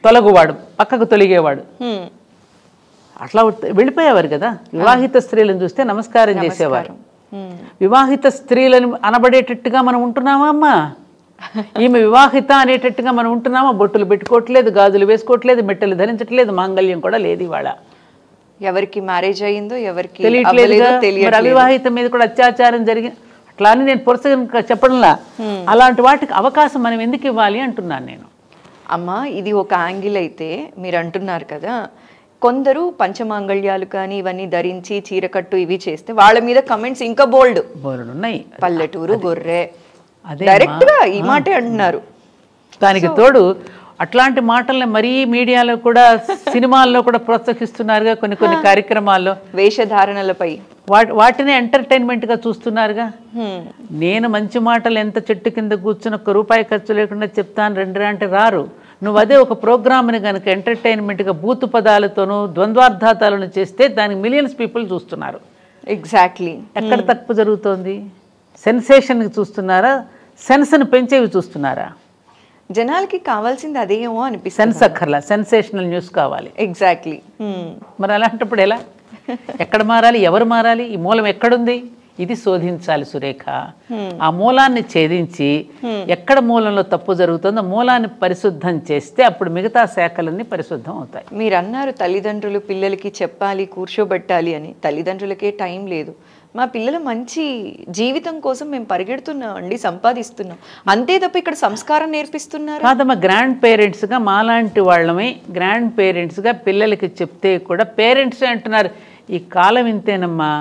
తొలగువాడు, పక్కకు తొలిగేవాడు, అట్లా వెళ్ళిపోయేవారు కదా. వివాహిత స్త్రీలను చూస్తే నమస్కారం చేసేవారు. వివాహిత స్త్రీలను అనబడేటట్టుగా మనం ఉంటున్నామా అమ్మా? ఈమె వివాహిత అనేటట్టుగా మనం ఉంటున్నామా? బొట్టులు పెట్టుకోవట్లేదు, గాజులు వేసుకోవట్లేదు, మెట్టలు ధరించట్లేదు, మాంగళ్యం కూడా లేదు. ఇవాళ ఎవరికి మ్యారేజ్ అయ్యిందో ఎవరికి తెలియట్లేదు. అవివాహిత మీద కూడా అత్యాచారం జరిగింది. అట్లా అని నేను పొరసగా చెప్పడంలా, అలాంటి వాటికి అవకాశం మనం ఎందుకు ఇవ్వాలి అంటున్నాను నేను. అమ్మా, ఇది ఒక యాంగిల్ అయితే మీరు అంటున్నారు కదా, కొందరు పంచమాంగళ్యాలు కానీ ఇవన్నీ ధరించి చీరకట్టు ఇవి చేస్తే వాళ్ళ మీద కమెంట్స్ ఇంకా బోల్డ్ ఉన్నాయి. పల్లెటూరు గొర్రె డైరెక్ట్ గా ఈ మాటే అంటున్నారు. దానికి తోడు అట్లాంటి మాటల్ని మరీ మీడియాలో కూడా సినిమాల్లో కూడా ప్రోత్సహిస్తున్నారుగా, కొన్ని కొన్ని కార్యక్రమాల్లో వేషధారణలపై వాటిని ఎంటర్టైన్మెంట్గా చూస్తున్నారుగా. నేను మంచి మాటలు ఎంత చెట్టు కింద కూర్చుని ఒక్క రూపాయి ఖర్చు లేకుండా చెప్తాను రండి అంటే రారు. నువ్వు అదే ఒక ప్రోగ్రామ్ని కనుక ఎంటర్టైన్మెంట్గా బూతు పదాలతోనూ ద్వంద్వార్థాలను చేస్తే దానికి మిలియన్స్ పీపుల్ చూస్తున్నారు. ఎగ్జాక్ట్లీ. ఎక్కడ తప్పు జరుగుతోంది? సెన్సేషన్కి చూస్తున్నారా, సెన్స్ని పెంచేవి చూస్తున్నారా? జనాలకి కావాల్సింది అదేమో అనిపిస్తుంది. సెన్స్ అక్కర్లా, సెన్సేషనల్ న్యూస్ కావాలి. ఎగ్జాక్ట్లీ. మరి అలాంటప్పుడు ఎలా? ఎక్కడ మారాలి, ఎవరు మారాలి, ఈ మూలం ఎక్కడుంది? ఇది శోధించాలి సురేఖ. ఆ మూలాన్ని ఛేదించి ఎక్కడ మూలంలో తప్పు జరుగుతుందో మూలాన్ని పరిశుద్ధం చేస్తే అప్పుడు మిగతా శాఖలన్నీ పరిశుద్ధం అవుతాయి. మీరు అన్నారు తల్లిదండ్రులు పిల్లలకి చెప్పాలి, కూర్చోబెట్టాలి అని. తల్లిదండ్రులకే టైం లేదు. మా పిల్లల మంచి జీవితం కోసం మేము పరిగెడుతున్నాం అండి, సంపాదిస్తున్నాం అంతే తప్ప ఇక్కడ సంస్కారం నేర్పిస్తున్నారు కాదమ్మా. గ్రాండ్ పేరెంట్స్గా మాలాంటి వాళ్ళమే గ్రాండ్ పేరెంట్స్గా పిల్లలకి చెప్తే కూడా పేరెంట్సే అంటున్నారు ఈ కాలం ఇంతేనమ్మా,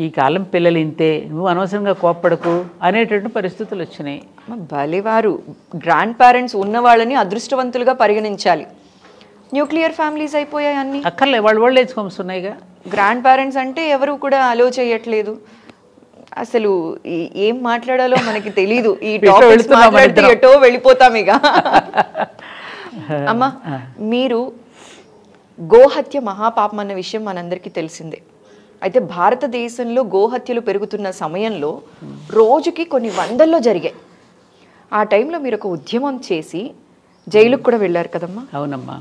ఈ కాలం పిల్లలు ఇంతే, నువ్వు అనవసరంగా కోప్పడకు అనేటువంటి పరిస్థితులు వచ్చినాయి. భలేవారు. గ్రాండ్ పేరెంట్స్ ఉన్న వాళ్ళని అదృష్టవంతులుగా పరిగణించాలి. న్యూక్లియర్ ఫ్యామిలీస్ అయిపోయాయి అన్ని. అక్కర్లే, వాళ్ళు ఓల్డ్ ఏజ్ హోమ్స్ ఉన్నాయిగా. గ్రాండ్ పేరెంట్స్ అంటే ఎవరు కూడా అలో చేయట్లేదు. అసలు ఏం మాట్లాడాలో మనకి తెలీదు. ఈ టాపిక్స్ మాట్లాడితే ఎటో వెళ్ళిపోతాం ఇక. అమ్మా, మీరు గోహత్య మహాపాపం అన్న విషయం మనందరికీ తెలిసిందే. అయితే భారతదేశంలో గోహత్యలు పెరుగుతున్న సమయంలో రోజుకి కొన్ని వందల్లో జరిగాయి. ఆ టైంలో మీరు ఒక ఉద్యమం చేసి జైలుకు కూడా వెళ్ళారు కదమ్మా. అవునమ్మా.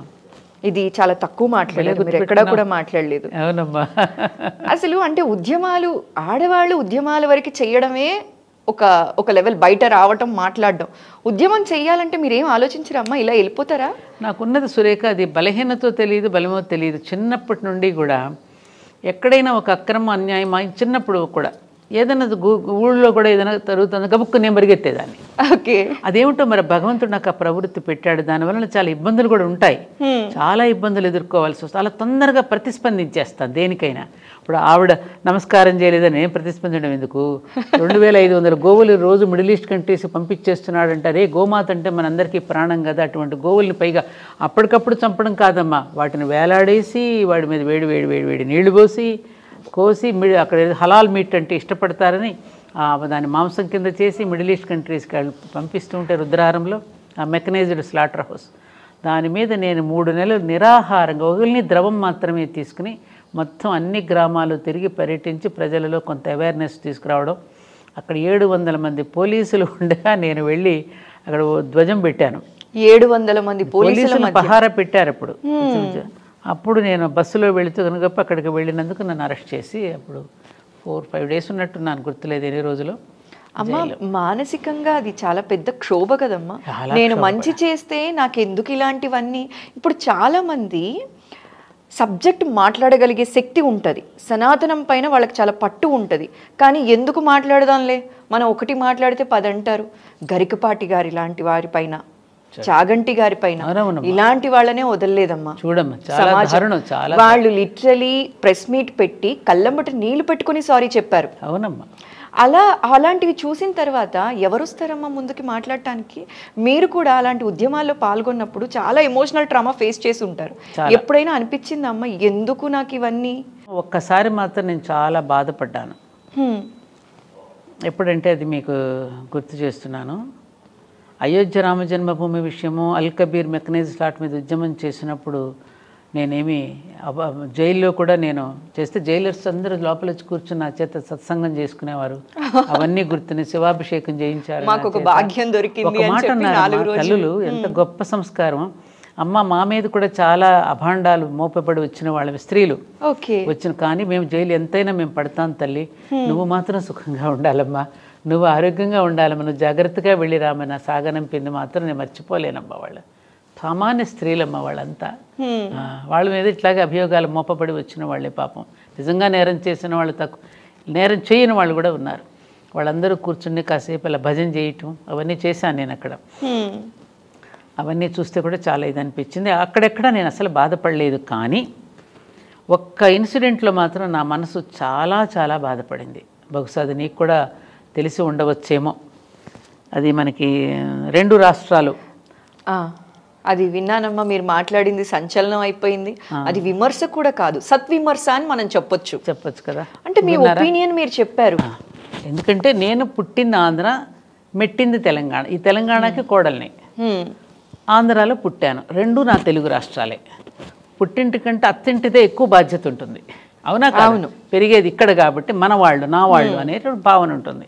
ఇది చాలా తక్కువ మాట్లాడలేదు, మీరు ఎక్కడా కూడా మాట్లాడలేదు. అవునమ్మా. అసలు అంటే ఉద్యమాలు, ఆడవాళ్ళు ఉద్యమాల వరకు చేయడమే ఒక లెవెల్, బయట రావటం, మాట్లాడడం. ఉద్యమం చెయ్యాలంటే మీరేం ఆలోచించరమ్మా, ఇలా వెళ్ళిపోతారా? నాకున్నది సురేఖ, అది బలహీనతో తెలియదు, బలమో తెలియదు. చిన్నప్పటి నుండి కూడా ఎక్కడైనా ఒక అక్రమ అన్యాయం చిన్నప్పుడు కూడా ఏదైనా ఊళ్ళో కూడా ఏదైనా జరుగుతుంది గబుక్కు నేను పరిగెత్తేదాన్ని. ఓకే, అదేమిటో మరి భగవంతుడు నాకు ఆ ప్రవృత్తి పెట్టాడు. దానివల్ల చాలా ఇబ్బందులు కూడా ఉంటాయి, చాలా ఇబ్బందులు ఎదుర్కోవాల్సి వస్తుంది. అలా తొందరగా ప్రతిస్పందించేస్తాను దేనికైనా. ఇప్పుడు ఆవిడ నమస్కారం చేయలేదని నేను ప్రతిస్పందించడం ఎందుకు? 2500 గోవులు రోజు మిడిల్ ఈస్ట్ కంట్రీస్ పంపించేస్తున్నాడు అంటారే. గోమాత అంటే మనందరికీ ప్రాణం కదా. అటువంటి గోవుల్ని పైగా అప్పటికప్పుడు చంపడం కాదమ్మా, వాటిని వేలాడేసి వాడి మీద వేడి వేడి వేడి వేడి నీళ్లు పోసి కోసి అక్కడ హలాల్ మీట్ అంటే ఇష్టపడతారని దాని మాంసం కింద చేసి మిడిల్ ఈస్ట్ కంట్రీస్కి పంపిస్తూ ఉంటే రుద్రారంలో ఆ మెకనైజ్డ్ స్లాటర్ హౌస్, దాని మీద నేను 3 నెలలు నిరాహారంగా ఓన్లీ ద్రవం మాత్రమే తీసుకుని మొత్తం అన్ని గ్రామాలు తిరిగి పర్యటించి ప్రజలలో కొంత అవేర్నెస్ తీసుకురావడం. అక్కడ 700 మంది పోలీసులు ఉండగా నేను వెళ్ళి అక్కడ ధ్వజం పెట్టాను. 700 మంది పోలీసులు పహారా పెట్టారు అప్పుడు. అప్పుడు నేను బస్సులో వెళుతూ కనుక అక్కడికి వెళ్ళినందుకు నన్ను అరెస్ట్ చేసి అప్పుడు 4-5 డేస్ ఉన్నట్టున్నాను, గుర్తులేదు ఎన్ని రోజులు. అమ్మ, మానసికంగా అది చాలా పెద్ద క్షోభ కదమ్మా. నేను మంచి చేస్తే నాకు ఎందుకు ఇలాంటివన్నీ? ఇప్పుడు చాలా మంది సబ్జెక్ట్ మాట్లాడగలిగే శక్తి ఉంటుంది, సనాతనం పైన వాళ్ళకి చాలా పట్టు ఉంటుంది, కానీ ఎందుకు మాట్లాడదాంలే, మనం ఒకటి మాట్లాడితే 10 అంటారు. గరికపాటి గారి లాంటి వారి పైన, చాగంటి గారి పైన ఇలాంటి వాళ్ళనే వదలలేదమ్మా. చూడమ్మా, వాళ్ళు లిటరలీ ప్రెస్ మీట్ పెట్టి కళ్ళంబట నీళ్లు పెట్టుకుని సారీ చెప్పారు. అవునమ్మా. అలాంటివి చూసిన తర్వాత ఎవరు వస్తారమ్మా ముందుకి మాట్లాడటానికి? మీరు కూడా అలాంటి ఉద్యమాల్లో పాల్గొన్నప్పుడు చాలా ఎమోషనల్ ట్రామా ఫేస్ చేసి ఉంటారు. ఎప్పుడైనా అనిపించిందా అమ్మ ఎందుకు నాకు ఇవన్నీ? ఒక్కసారి మాత్రం నేను చాలా బాధపడ్డాను. ఎప్పుడంటే అది మీకు గుర్తు చేస్తున్నాను. అయోధ్య రామ జన్మభూమి విషయము, అల్ కబీర్ మెకనైజ్ స్లాట్ మీద ఉద్యమం చేసినప్పుడు నేనేమి జైల్లో కూడా నేను చేస్తే జైలర్స్ అందరూ లోపల వచ్చి కూర్చుని నా చేత సత్సంగం చేసుకునేవారు. అవన్నీ గుర్తుని శివాభిషేకం చేయించారు. ఒక మాట అన్నారు తల్లులు, ఎంత గొప్ప సంస్కారం అమ్మ. మా మీద కూడా చాలా అభాండాలు మోపబడి వచ్చిన వాళ్ళ స్త్రీలు వచ్చిన, కానీ మేము జైలు ఎంతైనా మేము పడతాం తల్లి, నువ్వు మాత్రం సుఖంగా ఉండాలమ్మా, నువ్వు ఆరోగ్యంగా ఉండాలమ్మా, నువ్వు జాగ్రత్తగా వెళ్ళి రామన్న సాగనంపింది మాత్రం నేను మర్చిపోలేనమ్మా. వాళ్ళ సామాన్య స్త్రీలమ్మ వాళ్ళంతా. వాళ్ళ మీద ఇట్లాగే అభియోగాలు మోపబడి వచ్చిన వాళ్ళే పాపం. నిజంగా నేరం చేసిన వాళ్ళు తక్కువ, నేరం చేయని వాళ్ళు కూడా ఉన్నారు. వాళ్ళందరూ కూర్చుని కాసేపు అలా భజన చేయటం అవన్నీ చేశాను నేను అక్కడ. అవన్నీ చూస్తే కూడా చాలా ఇది అనిపించింది. అక్కడెక్కడ నేను అసలు బాధపడలేదు, కానీ ఒక్క ఇన్సిడెంట్లో మాత్రం నా మనసు చాలా చాలా బాధపడింది. బహుశా అది నీకు కూడా తెలిసి ఉండవచ్చేమో. అది మనకి 2 రాష్ట్రాలు. అది విన్నానమ్మా, మీరు మాట్లాడింది సంచలనం అయిపోయింది. అది విమర్శ కూడా కాదు, సత్విమర్శ అని మనం చెప్పొచ్చు కదా. అంటే మీ ఒపీనియన్ మీరు చెప్పారు. ఎందుకంటే నేను పుట్టింది ఆంధ్ర, మెట్టింది తెలంగాణ. ఈ తెలంగాణకి కోడల్ని, ఆంధ్రాలో పుట్టాను. 2 నా తెలుగు రాష్ట్రాలే. పుట్టింటి కంటే అత్తింటిదే ఎక్కువ బాధ్యత ఉంటుంది. అవునా? అవును. పెరిగేది ఇక్కడ కాబట్టి మన వాళ్ళు, నా వాళ్ళు అనేటువంటి భావన ఉంటుంది.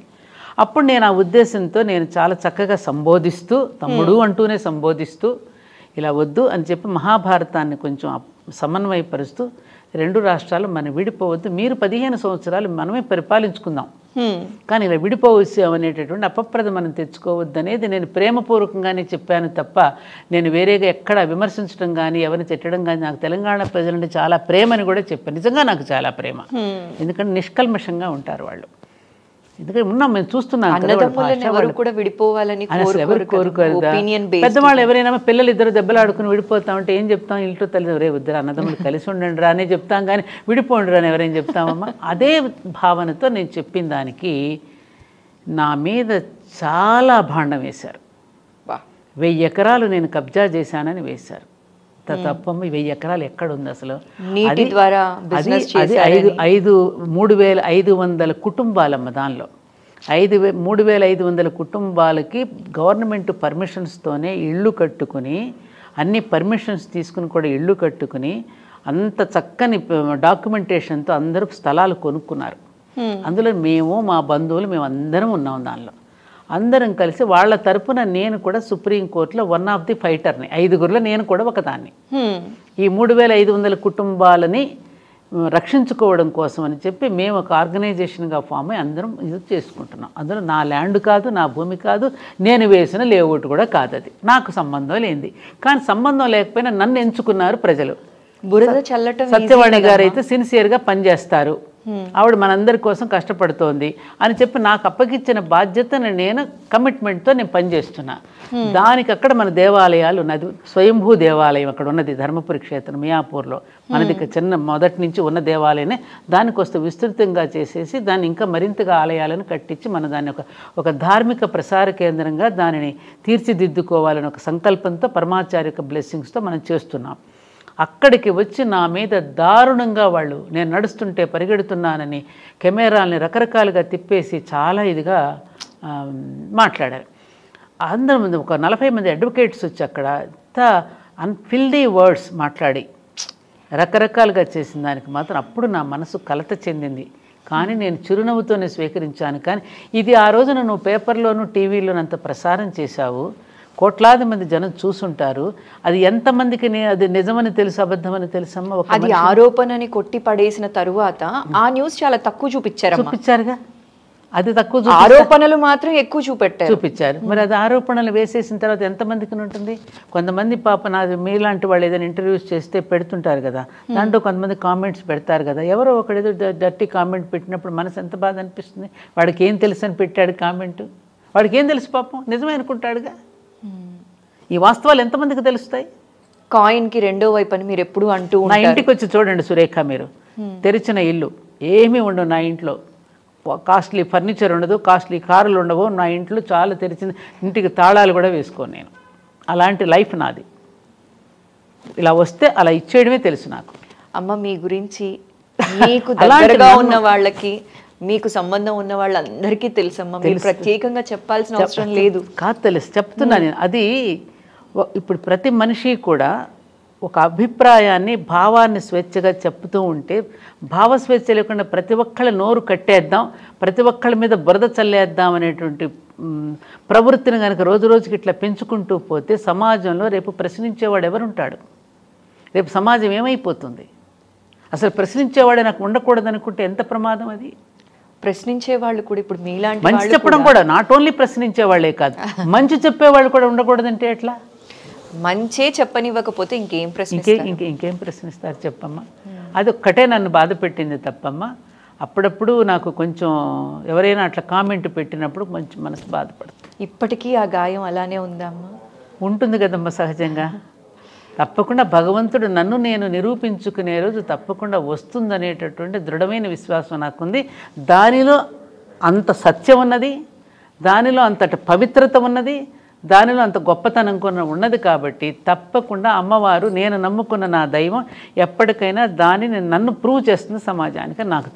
అప్పుడు నేను ఆ ఉద్దేశంతో నేను చాలా చక్కగా సంబోధిస్తూ, తమ్ముడు అంటూనే సంబోధిస్తూ, ఇలా వద్దు అని చెప్పి మహాభారతాన్ని కొంచెం సమన్వయపరుస్తూ 2 రాష్ట్రాలు మనం విడిపోవద్దు, మీరు 15 సంవత్సరాలు మనమే పరిపాలించుకుందాం, కానీ ఇలా విడిపోవచ్చాం అనేటటువంటి అపప్రద మనం తెచ్చుకోవద్దు అనేది నేను ప్రేమపూర్వకంగానే చెప్పాను తప్ప నేను వేరేగా ఎక్కడ విమర్శించడం కానీ ఎవరిని తిట్టడం కానీ, నాకు తెలంగాణ ప్రజలంటే చాలా ప్రేమని కూడా చెప్పాను. నిజంగా నాకు చాలా ప్రేమ, ఎందుకంటే నిష్కల్మషంగా ఉంటారు వాళ్ళు. ఎందుకంటే ఉన్నాం, మేము చూస్తున్నాం పెద్దవాళ్ళు ఎవరైనా పిల్లలు ఇద్దరు దెబ్బలాడుకుని విడిపోతామంటే ఏం చెప్తాం? ఇంట్లో తల్లి రే ఇద్దరు అన్నదమ్ములు కలిసి ఉండండి రా అనే చెప్తాం, కానీ విడిపోండి రా అని ఎవరైనా చెప్తామమ్మా? అదే భావనతో నేను చెప్పిన దానికి నా మీద చాలా భాండం వేశారు. 1000 ఎకరాలు నేను కబ్జా చేశానని వేశారు. తప్పమ్మ, 1000 ఎకరాలు ఎక్కడుంది అసలు? నీటి ద్వారా అది 3,500 కుటుంబాలమ్మ. దానిలో 3,500 కుటుంబాలకి గవర్నమెంట్ పర్మిషన్స్తోనే ఇళ్ళు కట్టుకుని, అన్ని పర్మిషన్స్ తీసుకుని కూడా ఇళ్ళు కట్టుకుని, అంత చక్కని డాక్యుమెంటేషన్తో అందరూ స్థలాలు కొనుక్కున్నారు. అందులో మేము, మా బంధువులు, మేము అందరం ఉన్నాం. దానిలో అందరం కలిసి వాళ్ళ తరపున నేను కూడా సుప్రీంకోర్టులో 1 ఆఫ్ ది ఫైటర్ని, 5గురిలో నేను కూడా ఒకదాన్ని. ఈ 3,500 కుటుంబాలని రక్షించుకోవడం కోసం అని చెప్పి మేము ఒక ఆర్గనైజేషన్గా ఫామ్ అయ్యి అందరం ఇది చేసుకుంటున్నాం. అందులో నా ల్యాండ్ కాదు, నా భూమి కాదు, నేను వేసిన లేఅవుట్ కూడా కాదు, అది నాకు సంబంధం లేనిది. కానీ సంబంధం లేకపోయినా నన్ను ఎంచుకున్నారు ప్రజలు. బురద చల్లటం సత్యవాణి గారు అయితే సిన్సియర్గా పనిచేస్తారు, ఆవిడ మనందరి కోసం కష్టపడుతోంది అని చెప్పి నాకు అప్పగించిన బాధ్యతను నేను కమిట్మెంట్తో నేను పనిచేస్తున్నా. దానికి అక్కడ మన దేవాలయాలు ఉన్నది, స్వయంభూ దేవాలయం అక్కడ ఉన్నది, ధర్మపురి క్షేత్రం మియాపూర్లో మనది చిన్న మొదటి నుంచి ఉన్న దేవాలయమే. దానికొస్తే విస్తృతంగా చేసేసి దాన్ని ఇంకా మరింతగా ఆలయాలను కట్టించి మన దాన్ని ఒక ధార్మిక ప్రసార కేంద్రంగా దానిని తీర్చిదిద్దుకోవాలని ఒక సంకల్పంతో పరమాచార్య బ్లెస్సింగ్స్తో మనం చేస్తున్నాం. అక్కడికి వచ్చి నా మీద దారుణంగా వాళ్ళు, నేను నడుస్తుంటే పరిగెడుతున్నానని కెమెరాల్ని రకరకాలుగా తిప్పేసి చాలా ఇదిగా మాట్లాడారు. అందరి ముందు ఒక 40 మంది అడ్వకేట్స్ వచ్చి అక్కడ అంత అన్ఫిల్డీ వర్డ్స్ మాట్లాడి రకరకాలుగా చేసిన దానికి మాత్రం అప్పుడు నా మనసు కలత చెందింది. కానీ నేను చిరునవ్వుతోనే స్వీకరించాను. కానీ ఇది ఆ రోజున నువ్వు పేపర్లోనూ టీవీలోనూ అంత ప్రసారం చేశావు, కోట్లాది మంది జనం చూసుంటారు, అది ఎంతమందికి అది నిజమని తెలుసు, అబద్ధమని తెలుసమ్మా? అది ఆరోపణని కొట్టి పడేసిన తరువాత ఆ న్యూస్ చాలా తక్కువ చూపించారుగా. అది తక్కువ, ఆరోపణలు మాత్రం ఎక్కువ చూపించారు. మరి అది ఆరోపణలు వేసేసిన తర్వాత ఎంతమందికి ఉంటుంది? కొంతమంది పాప నాది మీలాంటి వాళ్ళు ఏదైనా ఇంటర్వ్యూస్ చేస్తే పెడుతుంటారు కదా, దాంట్లో కొంతమంది కామెంట్స్ పెడతారు కదా. ఎవరో ఒకడు ఏదో డర్టీ కామెంట్ పెట్టినప్పుడు మనసు ఎంత బాధ అనిపిస్తుంది. వాడికి ఏం తెలుసు అని పెట్టాడు కామెంట్, వాడికి ఏం తెలుసు పాపం, నిజమే అనుకుంటాడుగా. ఈ వాస్తవాలు ఎంతమందికి తెలుస్తాయి? కాయిన్కి రెండో వైపు అని మీరు ఎప్పుడు అంటూ నా ఇంటికి వచ్చి చూడండి సురేఖ, మీరు తెరిచిన ఇల్లు ఏమీ ఉండవు నా ఇంట్లో, కాస్ట్లీ ఫర్నిచర్ ఉండదు, కాస్ట్లీ కారులు ఉండవు నా ఇంట్లో. చాలా తెరిచిన ఇంటికి తాళాలు కూడా వేసుకోను నేను. అలాంటి లైఫ్ నాది. ఇలా వస్తే అలా ఇచ్చేయడమే తెలుసు నాకు. అమ్మ మీ గురించి మీకు దగ్గరగా ఉన్న వాళ్ళకి, మీకు సంబంధం ఉన్న వాళ్ళందరికీ తెలుసమ్మా, మీరు ప్రత్యేకంగా చెప్పాల్సిన అవసరం లేదు. కాదు, తెలుసు, చెప్తున్నా నేను. అది ఇప్పుడు ప్రతి మనిషి కూడా ఒక అభిప్రాయాన్ని, భావాన్ని స్వేచ్ఛగా చెప్తూ ఉంటే, భావస్వేచ్ఛ లేకుండా ప్రతి ఒక్కళ్ళ నోరు కట్టేద్దాం, ప్రతి ఒక్కళ్ళ మీద బురద చల్లేద్దాం అనేటువంటి ప్రవృత్తిని కనుక రోజు రోజుకి ఇట్లా పెంచుకుంటూ పోతే సమాజంలో రేపు ప్రశ్నించేవాడు ఎవరుంటాడు? రేపు సమాజం ఏమైపోతుంది? అసలు ప్రశ్నించేవాడే నాకు ఉండకూడదు అనుకుంటే ఎంత ప్రమాదం అది. ప్రశ్నించే వాళ్ళు కూడా ఇప్పుడు మీలాంటి మంచి చెప్పడం కూడా, నాట్ ఓన్లీ ప్రశ్నించే వాళ్ళే కాదు, మంచి చెప్పేవాళ్ళు కూడా ఉండకూడదంటే ఎట్లా? మంచే చెప్పనివ్వకపోతే ఇంకేం ప్రశ్నిస్తారు చెప్పమ్మా? అది ఒక్కటే నన్ను బాధ పెట్టింది తప్పమ్మా. అప్పుడప్పుడు నాకు కొంచెం ఎవరైనా అట్లా కామెంట్ పెట్టినప్పుడు కొంచెం మనసు బాధపడుతుంది. ఇప్పటికీ ఆ గాయం అలానే ఉందమ్మా? ఉంటుంది కదమ్మా సహజంగా. తప్పకుండా భగవంతుడు నన్ను నేను నిరూపించుకునే రోజు తప్పకుండా వస్తుందనేటటువంటి దృఢమైన విశ్వాసం నాకుంది. దానిలో అంత సత్యం ఉన్నది, దానిలో అంతటి పవిత్రత ఉన్నది, దానిలో అంత గొప్పతనం కూడా ఉన్నది. కాబట్టి తప్పకుండా అమ్మవారు, నేను నమ్ముకున్న నా దైవం ఎప్పటికైనా దానిని నన్ను ప్రూవ్ చేస్తుంది సమాజానికి, నాకు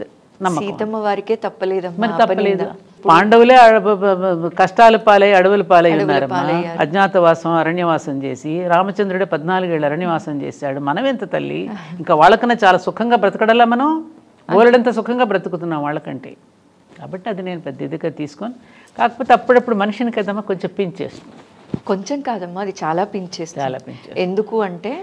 నమ్మకం. సీతమ్మ వారికే తప్పలేదమ్మా. మరి తప్పలేదు. పాండవులే కష్టాల పాలై అడవుల పాలై ఉన్నారమ్మా. అజ్ఞాతవాసం, అరణ్యవాసం చేసి, రామచంద్రుడే 14 ఏళ్ళు అరణ్యవాసం చేశాడు. మనం ఎంత తల్లి, ఇంకా వాళ్ళకన్నా చాలా సుఖంగా బ్రతకడలా, మనం ఓలడంత సుఖంగా బ్రతుకుతున్నాం వాళ్ళకంటే. కాబట్టి అది నేను పెద్ద ఇదిగా తీసుకొని, కాకపోతే అప్పుడప్పుడు మనిషిని కదమ్మా కొంచెం పించేస్తుంది. కొంచెం కాదమ్మా, అది చాలా పించేస్తుంది. ఎందుకు అంటే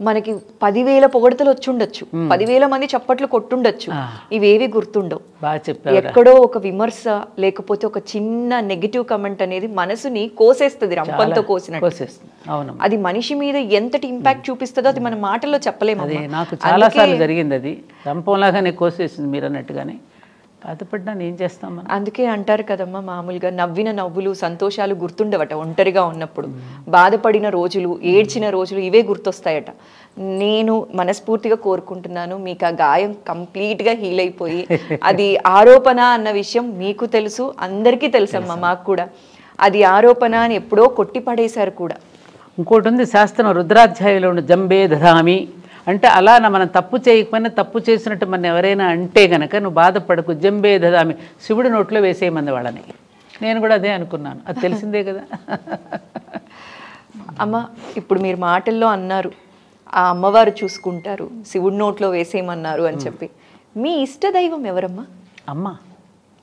మనకి 10,000 పొగడతలు వచ్చుండొచ్చు, 10,000 మంది చప్పట్లు కొట్టుండొచ్చు, ఇవేవి గుర్తుండవు. బాగా చెప్పారు. ఎక్కడో ఒక విమర్శ లేకపోతే ఒక చిన్న నెగిటివ్ కమెంట్ అనేది మనసుని కోసేస్తుంది, రంపంతో కోసినట్టు. అవును, అది మనిషి మీద ఎంతటి ఇంపాక్ట్ చూపిస్తుందో అది మన మాటల్లో చెప్పలేము. అది నాకు చాలా సార్లు జరిగింది, అది రంపంలాగానే కోసేసింది మీరు అన్నట్టుగానే. బాధపడ్డా ఏం చేస్తాం మనం. అందుకే అంటారు కదమ్మా, మామూలుగా నవ్విన నవ్వులు సంతోషాలు గుర్తుండవట ఒంటరిగా ఉన్నప్పుడు, బాధపడిన రోజులు ఏడ్చిన రోజులు ఇవే గుర్తొస్తాయట. నేను మనస్ఫూర్తిగా కోరుకుంటున్నాను మీకు ఆ గాయం కంప్లీట్గా హీల్ అయిపోయి, అది ఆరోపణ అన్న విషయం మీకు తెలుసు, అందరికీ తెలుసమ్మా, మాకు కూడా అది ఆరోపణ అని ఎప్పుడో కొట్టి పడేశారు కూడా. ఇంకోటి ఉంది శాస్త్రం, రుద్రాధ్యాయంలో ఉన్న జంబే దధామి అంటే అలా మనం తప్పు చేయకపోయినా తప్పు చేసినట్టు మన ఎవరైనా అంటే గనక నువ్వు బాధపడకు, జంబే దధామి శివుడి నోట్లో వేసేయమంది వాళ్ళని. నేను కూడా అదే అనుకున్నాను, అది తెలిసిందే కదా. అమ్మ ఇప్పుడు మీరు మాటల్లో అన్నారు ఆ అమ్మవారు చూసుకుంటారు, శివుడి నోట్లో వేసేయమన్నారు అని చెప్పి, మీ ఇష్ట దైవం ఎవరమ్మా?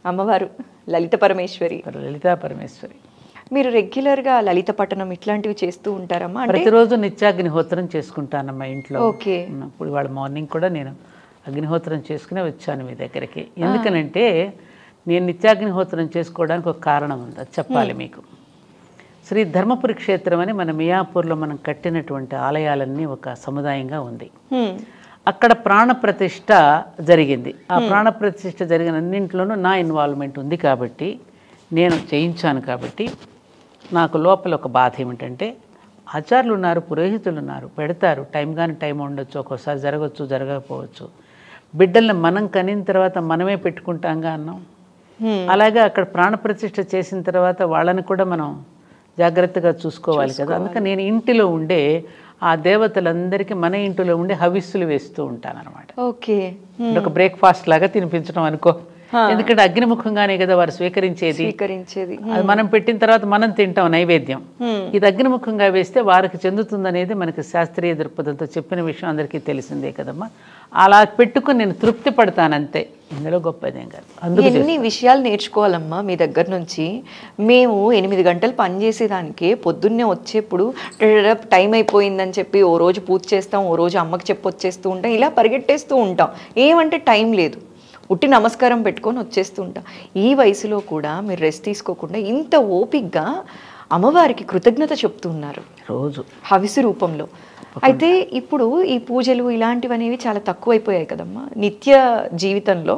అమ్మవారు లలిత పరమేశ్వరి. లలితా పరమేశ్వరి. మీరు రెగ్యులర్గా లలిత పఠనం ఇట్లాంటివి చేస్తూ ఉంటారమ్మా? ప్రతిరోజు నిత్యాగ్నిహోత్రం చేసుకుంటానమ్మా ఇంట్లో. ఓకే. ఇప్పుడు ఇవాళ మార్నింగ్ కూడా నేను అగ్నిహోత్రం చేసుకునే వచ్చాను మీ దగ్గరికి. ఎందుకనంటే నేను నిత్యాగ్నిహోత్రం చేసుకోవడానికి ఒక కారణం ఉంది, అది చెప్పాలి మీకు. శ్రీ ధర్మపురి క్షేత్రం అని మన మియాపూర్లో మనం కట్టినటువంటి ఆలయాలన్నీ ఒక సముదాయంగా ఉంది. అక్కడ ప్రాణప్రతిష్ఠ జరిగింది. ఆ ప్రాణప్రతిష్ఠ జరిగిన అన్నింటిలోనూ నా ఇన్వాల్వ్మెంట్ ఉంది కాబట్టి, నేను చేయించాను కాబట్టి, నాకు లోపల ఒక బాధ ఏమిటంటే ఆచార్యులు ఉన్నారు, పురోహితులు ఉన్నారు, పెడతారు, టైం కానీ టైం ఉండొచ్చు, ఒక్కోసారి జరగవచ్చు జరగకపోవచ్చు. బిడ్డల్ని మనం కనిన తర్వాత మనమే పెట్టుకుంటాంగా అన్నాం. అలాగే అక్కడ ప్రాణప్రతిష్ఠ చేసిన తర్వాత వాళ్ళని కూడా మనం జాగ్రత్తగా చూసుకోవాలి కదా. అందుకని నేను ఇంటిలో ఉండే ఆ దేవతలందరికీ మన ఇంటిలో ఉండే హవిస్సులు వేస్తూ ఉంటాను అనమాట. ఓకే. ఒక బ్రేక్ఫాస్ట్ లాగా తినిపించడం అనుకో. ఎందుకంటే అగ్నిముఖంగానే కదా వారు స్వీకరించేది. అది మనం పెట్టిన తర్వాత మనం తింటాం నైవేద్యం. ఇది అగ్నిముఖంగా వేస్తే వారికి చెందుతుందనేది మనకి శాస్త్రీయ దృక్పథంతో చెప్పిన విషయం అందరికీ తెలిసిందే కదమ్మా. అలా పెట్టుకుని నేను తృప్తి పడతానంతే, ఇందులో గొప్పదేం కాదు. అందుకే ఎన్ని విషయాలు నేర్చుకోవాలమ్మా మీ దగ్గర నుంచి. మేము 8 గంటలు పనిచేసేదానికి పొద్దున్నే వచ్చేప్పుడు టైం అయిపోయిందని చెప్పి ఓ రోజు పూజ చేస్తాం, ఓ రోజు అమ్మకి చెప్పి వచ్చేస్తూ ఉంటాం, ఇలా పరిగెట్టేస్తూ ఉంటాం. ఏమంటే టైం లేదు, ఉట్టి నమస్కారం పెట్టుకొని వచ్చేస్తూ ఉంటాం. ఈ వయసులో కూడా మీరు రెస్ట్ తీసుకోకుండా ఇంత ఓపిక్గా అమ్మవారికి కృతజ్ఞత చెప్తున్నారు రోజు హవిసు రూపంలో. అయితే ఇప్పుడు ఈ పూజలు ఇలాంటివనేవి చాలా తక్కువైపోయాయి కదమ్మా, నిత్య జీవితంలో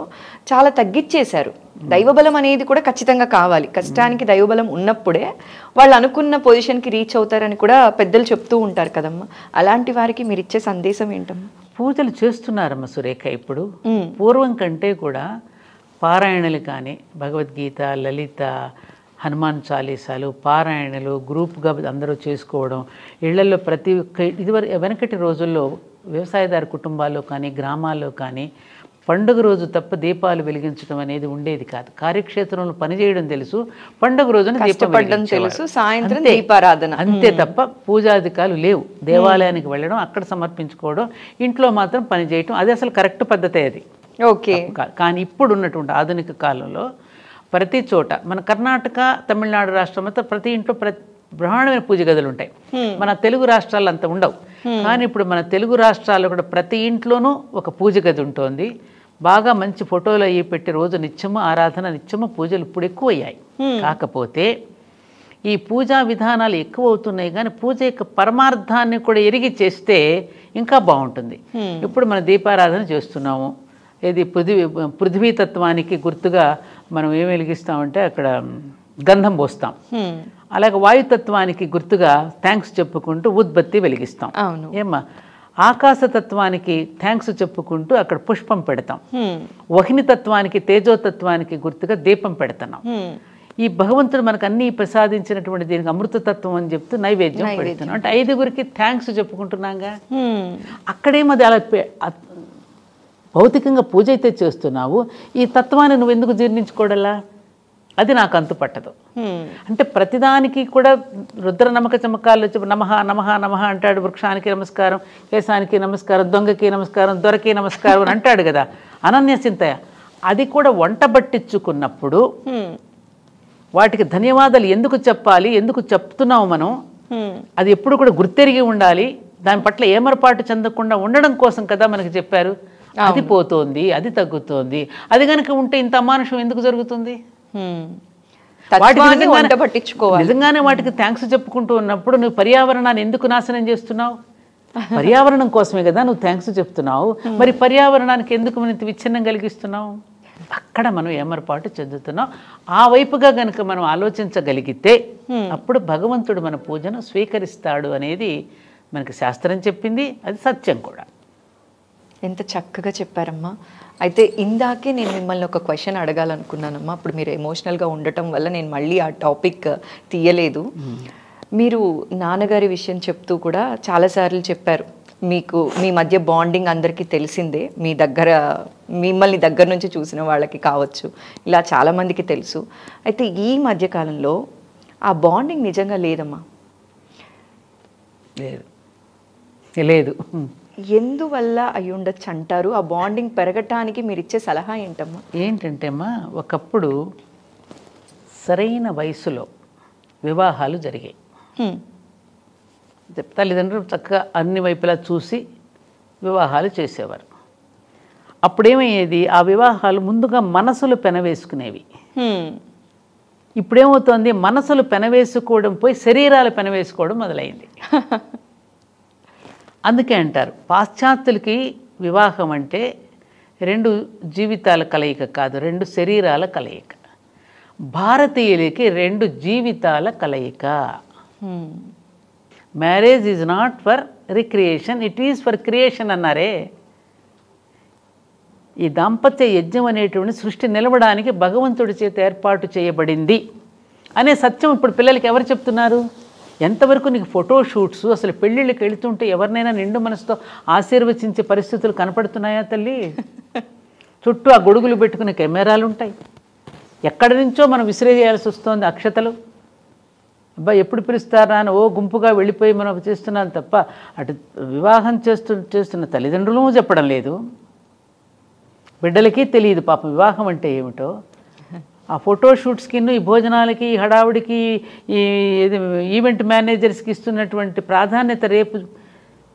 చాలా తగ్గిచ్చేశారు. దైవబలం అనేది కూడా ఖచ్చితంగా కావాలి, కష్టానికి దైవబలం ఉన్నప్పుడే వాళ్ళు అనుకున్న పొజిషన్కి రీచ్ అవుతారని కూడా పెద్దలు చెప్తూ ఉంటారు కదమ్మా. అలాంటి వారికి మీరు ఇచ్చే సందేశం ఏంటమ్మా? పూజలు చేస్తున్నారమ్మ సురేఖ. ఇప్పుడు పూర్వం కంటే కూడా పారాయణలు కానీ, భగవద్గీత, లలిత, హనుమాన్ చాలీసాలు, పారాయణలు గ్రూప్గా అందరూ చేసుకోవడం, ఇళ్లలో ప్రతి ఒక్క వెనకటి రోజుల్లో వ్యవసాయదారు కుటుంబాల్లో కానీ గ్రామాల్లో కానీ పండుగ రోజు తప్ప దీపాలు వెలిగించడం అనేది ఉండేది కాదు. కార్యక్షేత్రంలో పనిచేయడం తెలుసు, పండుగ రోజున దీపం తెలుసు, సాయంత్రం దీపారాధన అంతే తప్ప పూజాధికాలు లేవు. దేవాలయానికి వెళ్ళడం, అక్కడ సమర్పించుకోవడం, ఇంట్లో మాత్రం పని చేయటం, అది అసలు కరెక్ట్ పద్ధతే అది. ఓకే. కానీ ఇప్పుడు ఉన్నటువంటి ఆధునిక కాలంలో ప్రతి చోట మన కర్ణాటక, తమిళనాడు రాష్ట్రం అంతా ప్రతి ఇంట్లో బ్రహ్మాండమైన పూజ గదులు ఉంటాయి. మన తెలుగు రాష్ట్రాల్లో అంత ఉండవు. కానీ ఇప్పుడు మన తెలుగు రాష్ట్రాల్లో కూడా ప్రతి ఇంట్లోనూ ఒక పూజ గది ఉంటుంది. బాగా మంచి ఫోటోలు అయ్యి పెట్టి రోజు నిత్యము ఆరాధన, నిత్యము పూజలు ఇప్పుడు ఎక్కువ అయ్యాయి. కాకపోతే ఈ పూజా విధానాలు ఎక్కువ అవుతున్నాయి, కానీ పూజ యొక్క పరమార్థాన్ని కూడా ఎరిగి చేస్తే ఇంకా బాగుంటుంది. ఇప్పుడు మన దీపారాధన చేస్తున్నాము, ఇది పృథ్వీతత్వానికి గుర్తుగా మనం ఏం వెలిగిస్తామంటే అక్కడ గంధం పోస్తాం. అలాగే వాయుతత్వానికి గుర్తుగా థ్యాంక్స్ చెప్పుకుంటూ ఉద్బత్తి వెలిగిస్తాం. ఏమ్మా, ఆకాశతత్వానికి థ్యాంక్స్ చెప్పుకుంటూ అక్కడ పుష్పం పెడతాం. వహిని తత్వానికి, తేజోతత్వానికి గుర్తుగా దీపం పెడుతున్నాం. ఈ భగవంతుడు మనకు అన్ని ప్రసాదించినటువంటి దీనికి అమృతతత్వం అని చెప్తూ నైవేద్యం పెడుతున్నాం. అంటే 5గురికి థ్యాంక్స్ చెప్పుకుంటున్నాగా. అక్కడేమది అలా భౌతికంగా పూజ అయితే చేస్తున్నావు, ఈ తత్వాన్ని నువ్వు ఎందుకు జీర్ణించుకోవడలా? అది నాకు అంతు పట్టదు. అంటే ప్రతిదానికి కూడా రుద్ర నమక చమకాలు వచ్చి నమః నమః నమః అంటాడు. వృక్షానికి నమస్కారం, కేశానికి నమస్కారం, దొంగకి నమస్కారం, దొరకి నమస్కారం అని అంటాడు కదా. అనన్య చింతయ అది కూడా వంట పట్టించుకున్నప్పుడు వాటికి ధన్యవాదాలు ఎందుకు చెప్పాలి, ఎందుకు చెప్తున్నావు మనం, అది ఎప్పుడు కూడా గుర్తెరిగి ఉండాలి. దాని పట్ల ఏమరపాటు చెందకుండా ఉండడం కోసం కదా మనకి చెప్పారు. అది పోతోంది, అది తగ్గుతోంది. అది కనుక ఉంటే ఇంత అమానుషం ఎందుకు జరుగుతుంది? నిజంగానే వాటికి థ్యాంక్స్ చెప్పుకుంటూ ఉన్నప్పుడు నువ్వు పర్యావరణాన్ని ఎందుకు నాశనం చేస్తున్నావు? పర్యావరణం కోసమే కదా నువ్వు థ్యాంక్స్ చెప్తున్నావు. మరి పర్యావరణానికి ఎందుకు ఇంత విచ్ఛిన్నం కలిగిస్తున్నావు? అక్కడ మనం ఏమరపాటు చెందుతున్నాం. ఆ వైపుగా కనుక మనం ఆలోచించగలిగితే అప్పుడు భగవంతుడు మన పూజను స్వీకరిస్తాడు అనేది మనకి శాస్త్రం చెప్పింది. అది సత్యం కూడా. ఎంత చక్కగా చెప్పారమ్మా. అయితే ఇందాకే నేను మిమ్మల్ని ఒక క్వశ్చన్ అడగాలనుకున్నానమ్మా. అప్పుడు మీరు ఎమోషనల్గా ఉండటం వల్ల నేను మళ్ళీ ఆ టాపిక్ తీయలేదు. మీరు నాన్నగారి విషయం చెప్తూ కూడా చాలాసార్లు చెప్పారు, మీకు మీ మధ్య బాండింగ్ అందరికీ తెలిసిందే, మిమ్మల్ని దగ్గర నుంచి చూసిన వాళ్ళకి కావచ్చు, ఇలా చాలామందికి తెలుసు. అయితే ఈ మధ్యకాలంలో ఆ బాండింగ్ నిజంగా లేదమ్మా. లేదు. ఎందువల్ల అయి ఉండొచ్చు అంటారు? ఆ బాండింగ్ పెరగటానికి మీరు ఇచ్చే సలహా ఏంటమ్మా? ఏంటంటే అమ్మా, ఒకప్పుడు సరైన వయసులో వివాహాలు జరిగాయి. తల్లిదండ్రులు చక్కగా అన్ని వైపులా చూసి వివాహాలు చేసేవారు. అప్పుడేమయ్యేది, ఆ వివాహాలు ముందుగా మనసులు పెనవేసుకునేవి. ఇప్పుడేమవుతోంది, మనసులు పెనవేసుకోవడం పోయి శరీరాలు పెనవేసుకోవడం మొదలైంది. అందుకే అంటారు పాశ్చాత్యులకి వివాహం అంటే 2 జీవితాల కలయిక కాదు, 2 శరీరాల కలయిక. భారతీయులకి 2 జీవితాల కలయిక. Marriage is not for recreation, it is for creation అన్నారే. ఈ దాంపత్య యజ్ఞం అనేటువంటి సృష్టి నిలవడానికి భగవంతుడి చేత ఏర్పాటు చేయబడింది అనే సత్యం ఇప్పుడు పిల్లలకి ఎవరు చెప్తున్నారు? ఎంతవరకు నీకు ఫోటోషూట్స్, అసలు పెళ్ళిళ్ళకి వెళుతుంటే ఎవరినైనా నిండు మనసుతో ఆశీర్వచించే పరిస్థితులు కనపడుతున్నాయా తల్లి? చుట్టూ ఆ గొడుగులు పెట్టుకునే కెమెరాలు ఉంటాయి. ఎక్కడి నుంచో మనం విసిరేయాల్సి వస్తుంది అక్షతలు. అబ్బా ఎప్పుడు పిలుస్తారా అని గుంపుగా వెళ్ళిపోయి మనం చేస్తున్నాం తప్ప అటు వివాహం చేస్తున్న తల్లిదండ్రులు చెప్పడం లేదు. బిడ్డలకి తెలియదు పాపం వివాహం అంటే ఏమిటో. ఆ ఫోటోషూట్స్కి, ఈ భోజనాలకి, ఈ హడావుడికి, ఈ ఈవెంట్ మేనేజర్స్కి ఇస్తున్నటువంటి ప్రాధాన్యత రేపు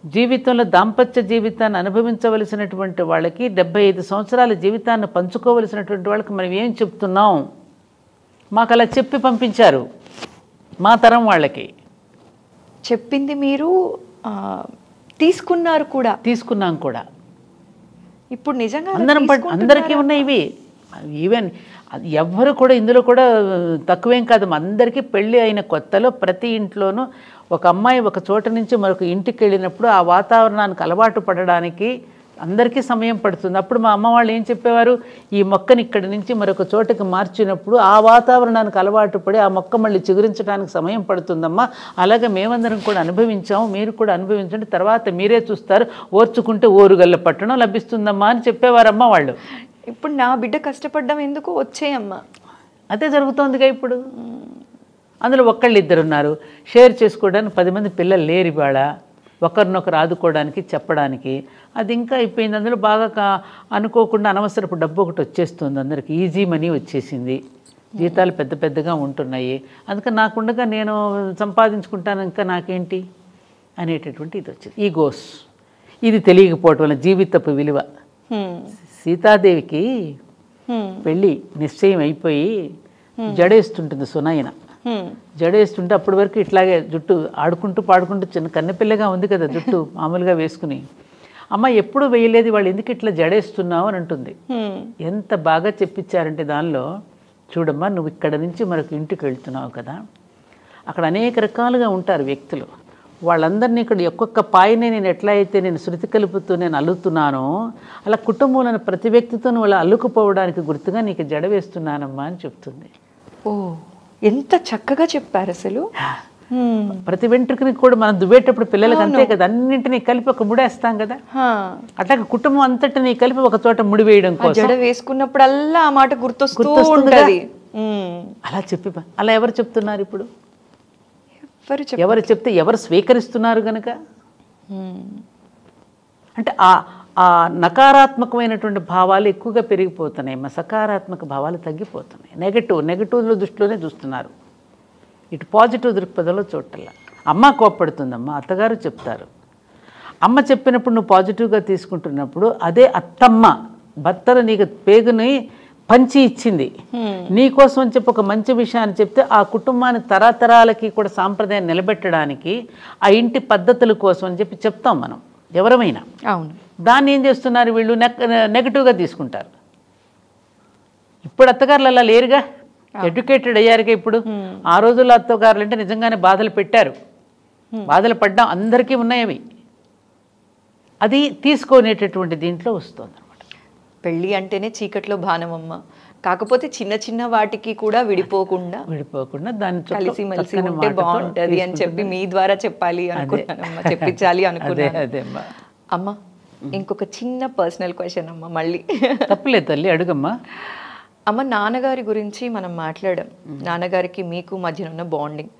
జీవితంలో దాంపత్య జీవితాన్ని అనుభవించవలసినటువంటి వాళ్ళకి, 75 సంవత్సరాల జీవితాన్ని పంచుకోవలసినటువంటి వాళ్ళకి మనం ఏం చెప్తున్నాం? మాకు అలా చెప్పి పంపించారు మా తరం వాళ్ళకి. చెప్పింది మీరు తీసుకున్నారు కూడా. తీసుకున్నాం కూడా. ఇప్పుడు నిజంగా అందరికీ ఉన్నాయి ఇవి. ఈవెన్ ఎవ్వరు కూడా ఇందులో కూడా తక్కువేం కాదు. అందరికీ పెళ్ళి అయిన కొత్తలో ప్రతి ఇంట్లోనూ ఒక అమ్మాయి ఒక చోట నుంచి మరొక ఇంటికి వెళ్ళినప్పుడు ఆ వాతావరణానికి అలవాటు పడడానికి అందరికీ సమయం పడుతుంది. అప్పుడు మా అమ్మ వాళ్ళు ఏం చెప్పేవారు, ఈ మొక్కని ఇక్కడి నుంచి మరొక చోటకి మార్చినప్పుడు ఆ వాతావరణానికి అలవాటు పడి ఆ మొక్క మళ్ళీ చిగురించడానికి సమయం పడుతుందమ్మా. అలాగే మేమందరం కూడా అనుభవించాము, మీరు కూడా అనుభవించండి, తర్వాత మీరే చూస్తారు, ఓర్చుకుంటే ఓరుగల్ల పట్టణం లభిస్తుందమ్మా అని చెప్పేవారమ్మ వాళ్ళు. ఇప్పుడు నా బిడ్డ కష్టపడ్డం ఎందుకు, వచ్చేయమ్మా. అదే జరుగుతోందిగా ఇప్పుడు. అందులో ఒకళ్ళిద్దరు ఉన్నారు, షేర్ చేసుకోవడానికి 10 మంది పిల్లలు లేరు ఇవాళ, ఒకరినొకరు ఆదుకోవడానికి చెప్పడానికి. అది ఇంకా అయిపోయింది. అందులో బాగా అనుకోకుండా అనవసరపు డబ్బు ఒకటి వచ్చేస్తుంది అందరికి, ఈజీ మనీ వచ్చేసింది, జీతాలు పెద్ద పెద్దగా ఉంటున్నాయి, అందుకని నాకుండగా నేను సంపాదించుకుంటాను ఇంకా నాకేంటి అనేటటువంటి ఇది వచ్చింది. ఈగోస్. ఇది తెలియకపోవటం వల్ల జీవితపు విలువ. సీతాదేవికి పెళ్ళి నిశ్చయం అయిపోయి జడేస్తుంటుంది సునయన. జడేస్తుంటే అప్పటి వరకు ఇట్లాగే జుట్టు ఆడుకుంటూ పాడుకుంటూ చిన్న కన్నెపిల్లగా ఉంది కదా జుట్టు మామూలుగా వేసుకుని, అమ్మ ఎప్పుడు వేయలేదు, వాళ్ళు ఎందుకు ఇట్లా జడేస్తున్నావు అని అంటుంది. ఎంత బాగా చెప్పించారంటే దానిలో, చూడమ్మా నువ్వు ఇక్కడ నుంచి మరొక ఇంటికి వెళ్తున్నావు కదా, అక్కడ అనేక రకాలుగా ఉంటారు వ్యక్తులు, వాళ్ళందరినీ ఇక్కడ ఒక్కొక్క పాయని నేను ఎట్లా అయితే నేను శృతి కలుపుతూ నేను అల్లుతున్నానో అలా కుటుంబంలోని ప్రతి వ్యక్తితో వాళ్ళు అల్లుకుపోవడానికి గుర్తుగా నీకు జడ వేస్తున్నానమ్మా అని చెప్తుంది. ఓ ఎంత చక్కగా చెప్పారు అసలు. ప్రతి వెంట్రుకని కూడా మనం దువ్వేటప్పుడు పిల్లలకి అంతే కదా, అన్నింటినీ కలిపి ఒక ముడేస్తాం కదా, అట్లాగే కుటుంబం అంతటినీ కలిపి ఒక చోట ముడి వేయడం కోసం జడ వేసుకున్నప్పుడల్లా ఆ మాట గుర్తొస్తుంది. అలా చెప్పి అలా ఎవరు చెప్తున్నారు ఇప్పుడు? ఎవరు చెప్తే ఎవరు స్వీకరిస్తున్నారు గనక. అంటే ఆ నకారాత్మకమైనటువంటి భావాలు ఎక్కువగా పెరిగిపోతున్నాయి, సకారాత్మక భావాలు తగ్గిపోతున్నాయి. నెగటివ్లో దృష్టిలోనే చూస్తున్నారు, ఇటు పాజిటివ్ దృక్పథంలో చూడటల్లా. అమ్మ కోప్పడుతుందమ్మా, అత్తగారు చెప్తారు, అమ్మ చెప్పినప్పుడు నువ్వు పాజిటివ్గా తీసుకుంటున్నప్పుడు అదే అత్తమ్మ భర్తను నీకు పేగుని పంచి ఇచ్చింది నీకోసం అని చెప్పి ఒక మంచి విషయాన్ని చెప్తే ఆ కుటుంబాన్ని తరతరాలకి కూడా సాంప్రదాయాన్ని నిలబెట్టడానికి ఆ ఇంటి పద్ధతుల కోసం అని చెప్పి చెప్తాం మనం ఎవరమైనా. అవును. దాన్ని ఏం చేస్తున్నారు వీళ్ళు నెగటివ్గా తీసుకుంటారు. ఇప్పుడు అత్తగారులు అలా లేరుగా, ఎడ్యుకేటెడ్ అయ్యారుగా ఇప్పుడు. ఆ రోజుల్లో అత్తగారులు అంటే నిజంగానే బాధలు పెట్టారు, బాధలు పడ్డాం, అందరికీ ఉన్నాయి అవి. అది తీసుకునేటటువంటి దీంట్లో వస్తుంది అనమాట. పెళ్ళి అంటేనే చీకట్లో బాణమమ్మ, కాకపోతే చిన్న చిన్న వాటికి కూడా విడిపోకుండా దాన్ని కలిసి మెలిసి ఉంటే బాగుంటది అని చెప్పి మీ ద్వారా చెప్పాలి అనుకున్నానమ్మా, చెప్పించాలి అనుకున్నాను. అమ్మ ఇంకొక చిన్న పర్సనల్ క్వశ్చన్ అమ్మ, మళ్ళీ తప్పలేదు తల్లి అడుగమ్మా. అమ్మ నాన్నగారి గురించి మనం మాట్లాడాం. నాన్నగారికి మీకు మధ్యనున్న బాండింగ్,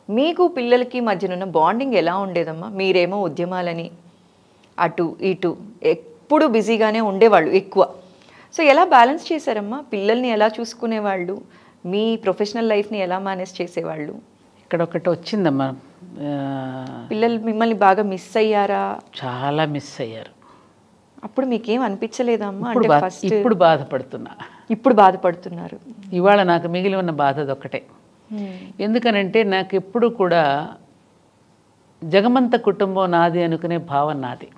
మీకు పిల్లలకి మధ్యనున్న బాండింగ్ ఎలా ఉండేదమ్మా? మీరేమో ఉద్యమాలని అటు ఇటు ఎప్పుడు బిజీగానే ఉండేవాళ్ళు ఎక్కువ. సో ఎలా బ్యాలెన్స్ చేశారమ్మా? పిల్లల్ని ఎలా చూసుకునేవాళ్ళు? మీ ప్రొఫెషనల్ లైఫ్ని ఎలా మేనేజ్ చేసేవాళ్ళు? ఇక్కడ ఒకటి వచ్చిందమ్మా, పిల్లలు మిమ్మల్ని బాగా మిస్ అయ్యారా? చాలా మిస్ అయ్యారు. అప్పుడు మీకేం అనిపించలేదమ్మా? అంటే ఫస్ట్ ఇప్పుడు బాధపడుతున్నా. ఇప్పుడు బాధపడుతున్నారు. ఇవాళ నాకు మిగిలి ఉన్న బాధ అదొక్కటే. ఎందుకనంటే నాకు ఎప్పుడు కూడా జగమంత కుటుంబం నాది అనుకునే భావన నాది.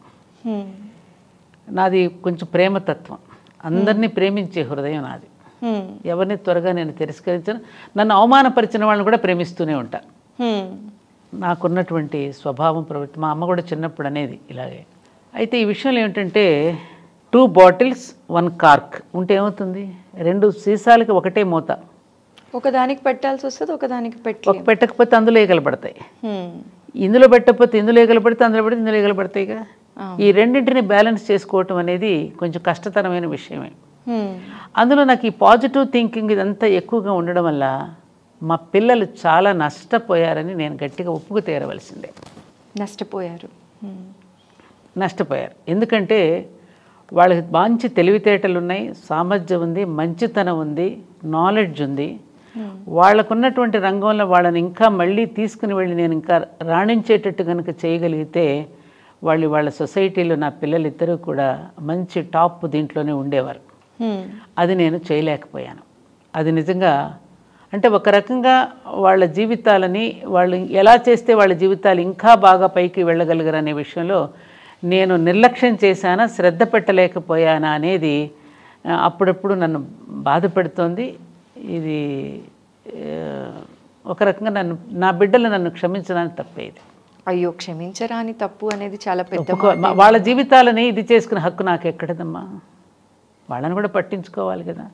నాది కొంచెం ప్రేమతత్వం, అందరినీ ప్రేమించే హృదయం నాది. ఎవరిని త్వరగా నేను తిరస్కరించను. నన్ను అవమానపరిచిన వాళ్ళని కూడా ప్రేమిస్తూనే ఉంటా. నాకున్నటువంటి స్వభావం ప్రవృత్తి. మా అమ్మ కూడా చిన్నప్పుడు అనేది ఇలాగే. అయితే ఈ విషయంలో ఏమిటంటే 2 బాటిల్స్ 1 కార్క్ ఉంటే ఏమవుతుంది? 2 సీసాలకి ఒకటే మూత. ఒకదానికి పెట్టాల్సి వస్తుంది, ఒకదానికి పెట్టకపోతే అందులో ఈగలు పడతాయి. ఇందులో పెట్టకపోతే ఇందులో ఈగలు పడితే, అందులో పడితే ఇందులో ఈగలు పడతాయిగా. ఈ రెండింటిని బ్యాలెన్స్ చేసుకోవటం అనేది కొంచెం కష్టతరమైన విషయమే. అందులో నాకు ఈ పాజిటివ్ థింకింగ్ ఇదంతా ఎక్కువగా ఉండడం వల్ల మా పిల్లలు చాలా నష్టపోయారని నేను గట్టిగా ఒప్పుకు తీరవలసిందే. నష్టపోయారు. ఎందుకంటే వాళ్ళకి మంచి తెలివితేటలు ఉన్నాయి, సామర్థ్యం ఉంది, మంచితనం ఉంది, నాలెడ్జ్ ఉంది. వాళ్ళకున్నటువంటి రంగంలో వాళ్ళని ఇంకా మళ్ళీ తీసుకుని వెళ్ళి నేను ఇంకా రాణించేటట్టు కనుక చేయగలిగితే వాళ్ళ సొసైటీలో నా పిల్లలిద్దరూ కూడా మంచి టాప్ దీంట్లోనే ఉండేవారు. అది నేను చేయలేకపోయాను. అది నిజంగా అంటే ఒక రకంగా వాళ్ళ జీవితాలని వాళ్ళు ఎలా చేస్తే వాళ్ళ జీవితాలు ఇంకా బాగా పైకి వెళ్ళగలిగారు అనే విషయంలో నేను నిర్లక్ష్యం చేశానా, శ్రద్ధ పెట్టలేకపోయానా అనేది అప్పుడప్పుడు నన్ను బాధ పెడుతోంది. ఇది ఒక రకంగా నా బిడ్డలు నన్ను క్షమించడానికి తప్పేది. అయ్యో, క్షమించరాని తప్పు అనేది చాలా పెద్ద. వాళ్ళ జీవితాలని ఇది చేసుకునే హక్కు నాకు ఎక్కడదమ్మా? వాళ్ళని కూడా పట్టించుకోవాలి కదా.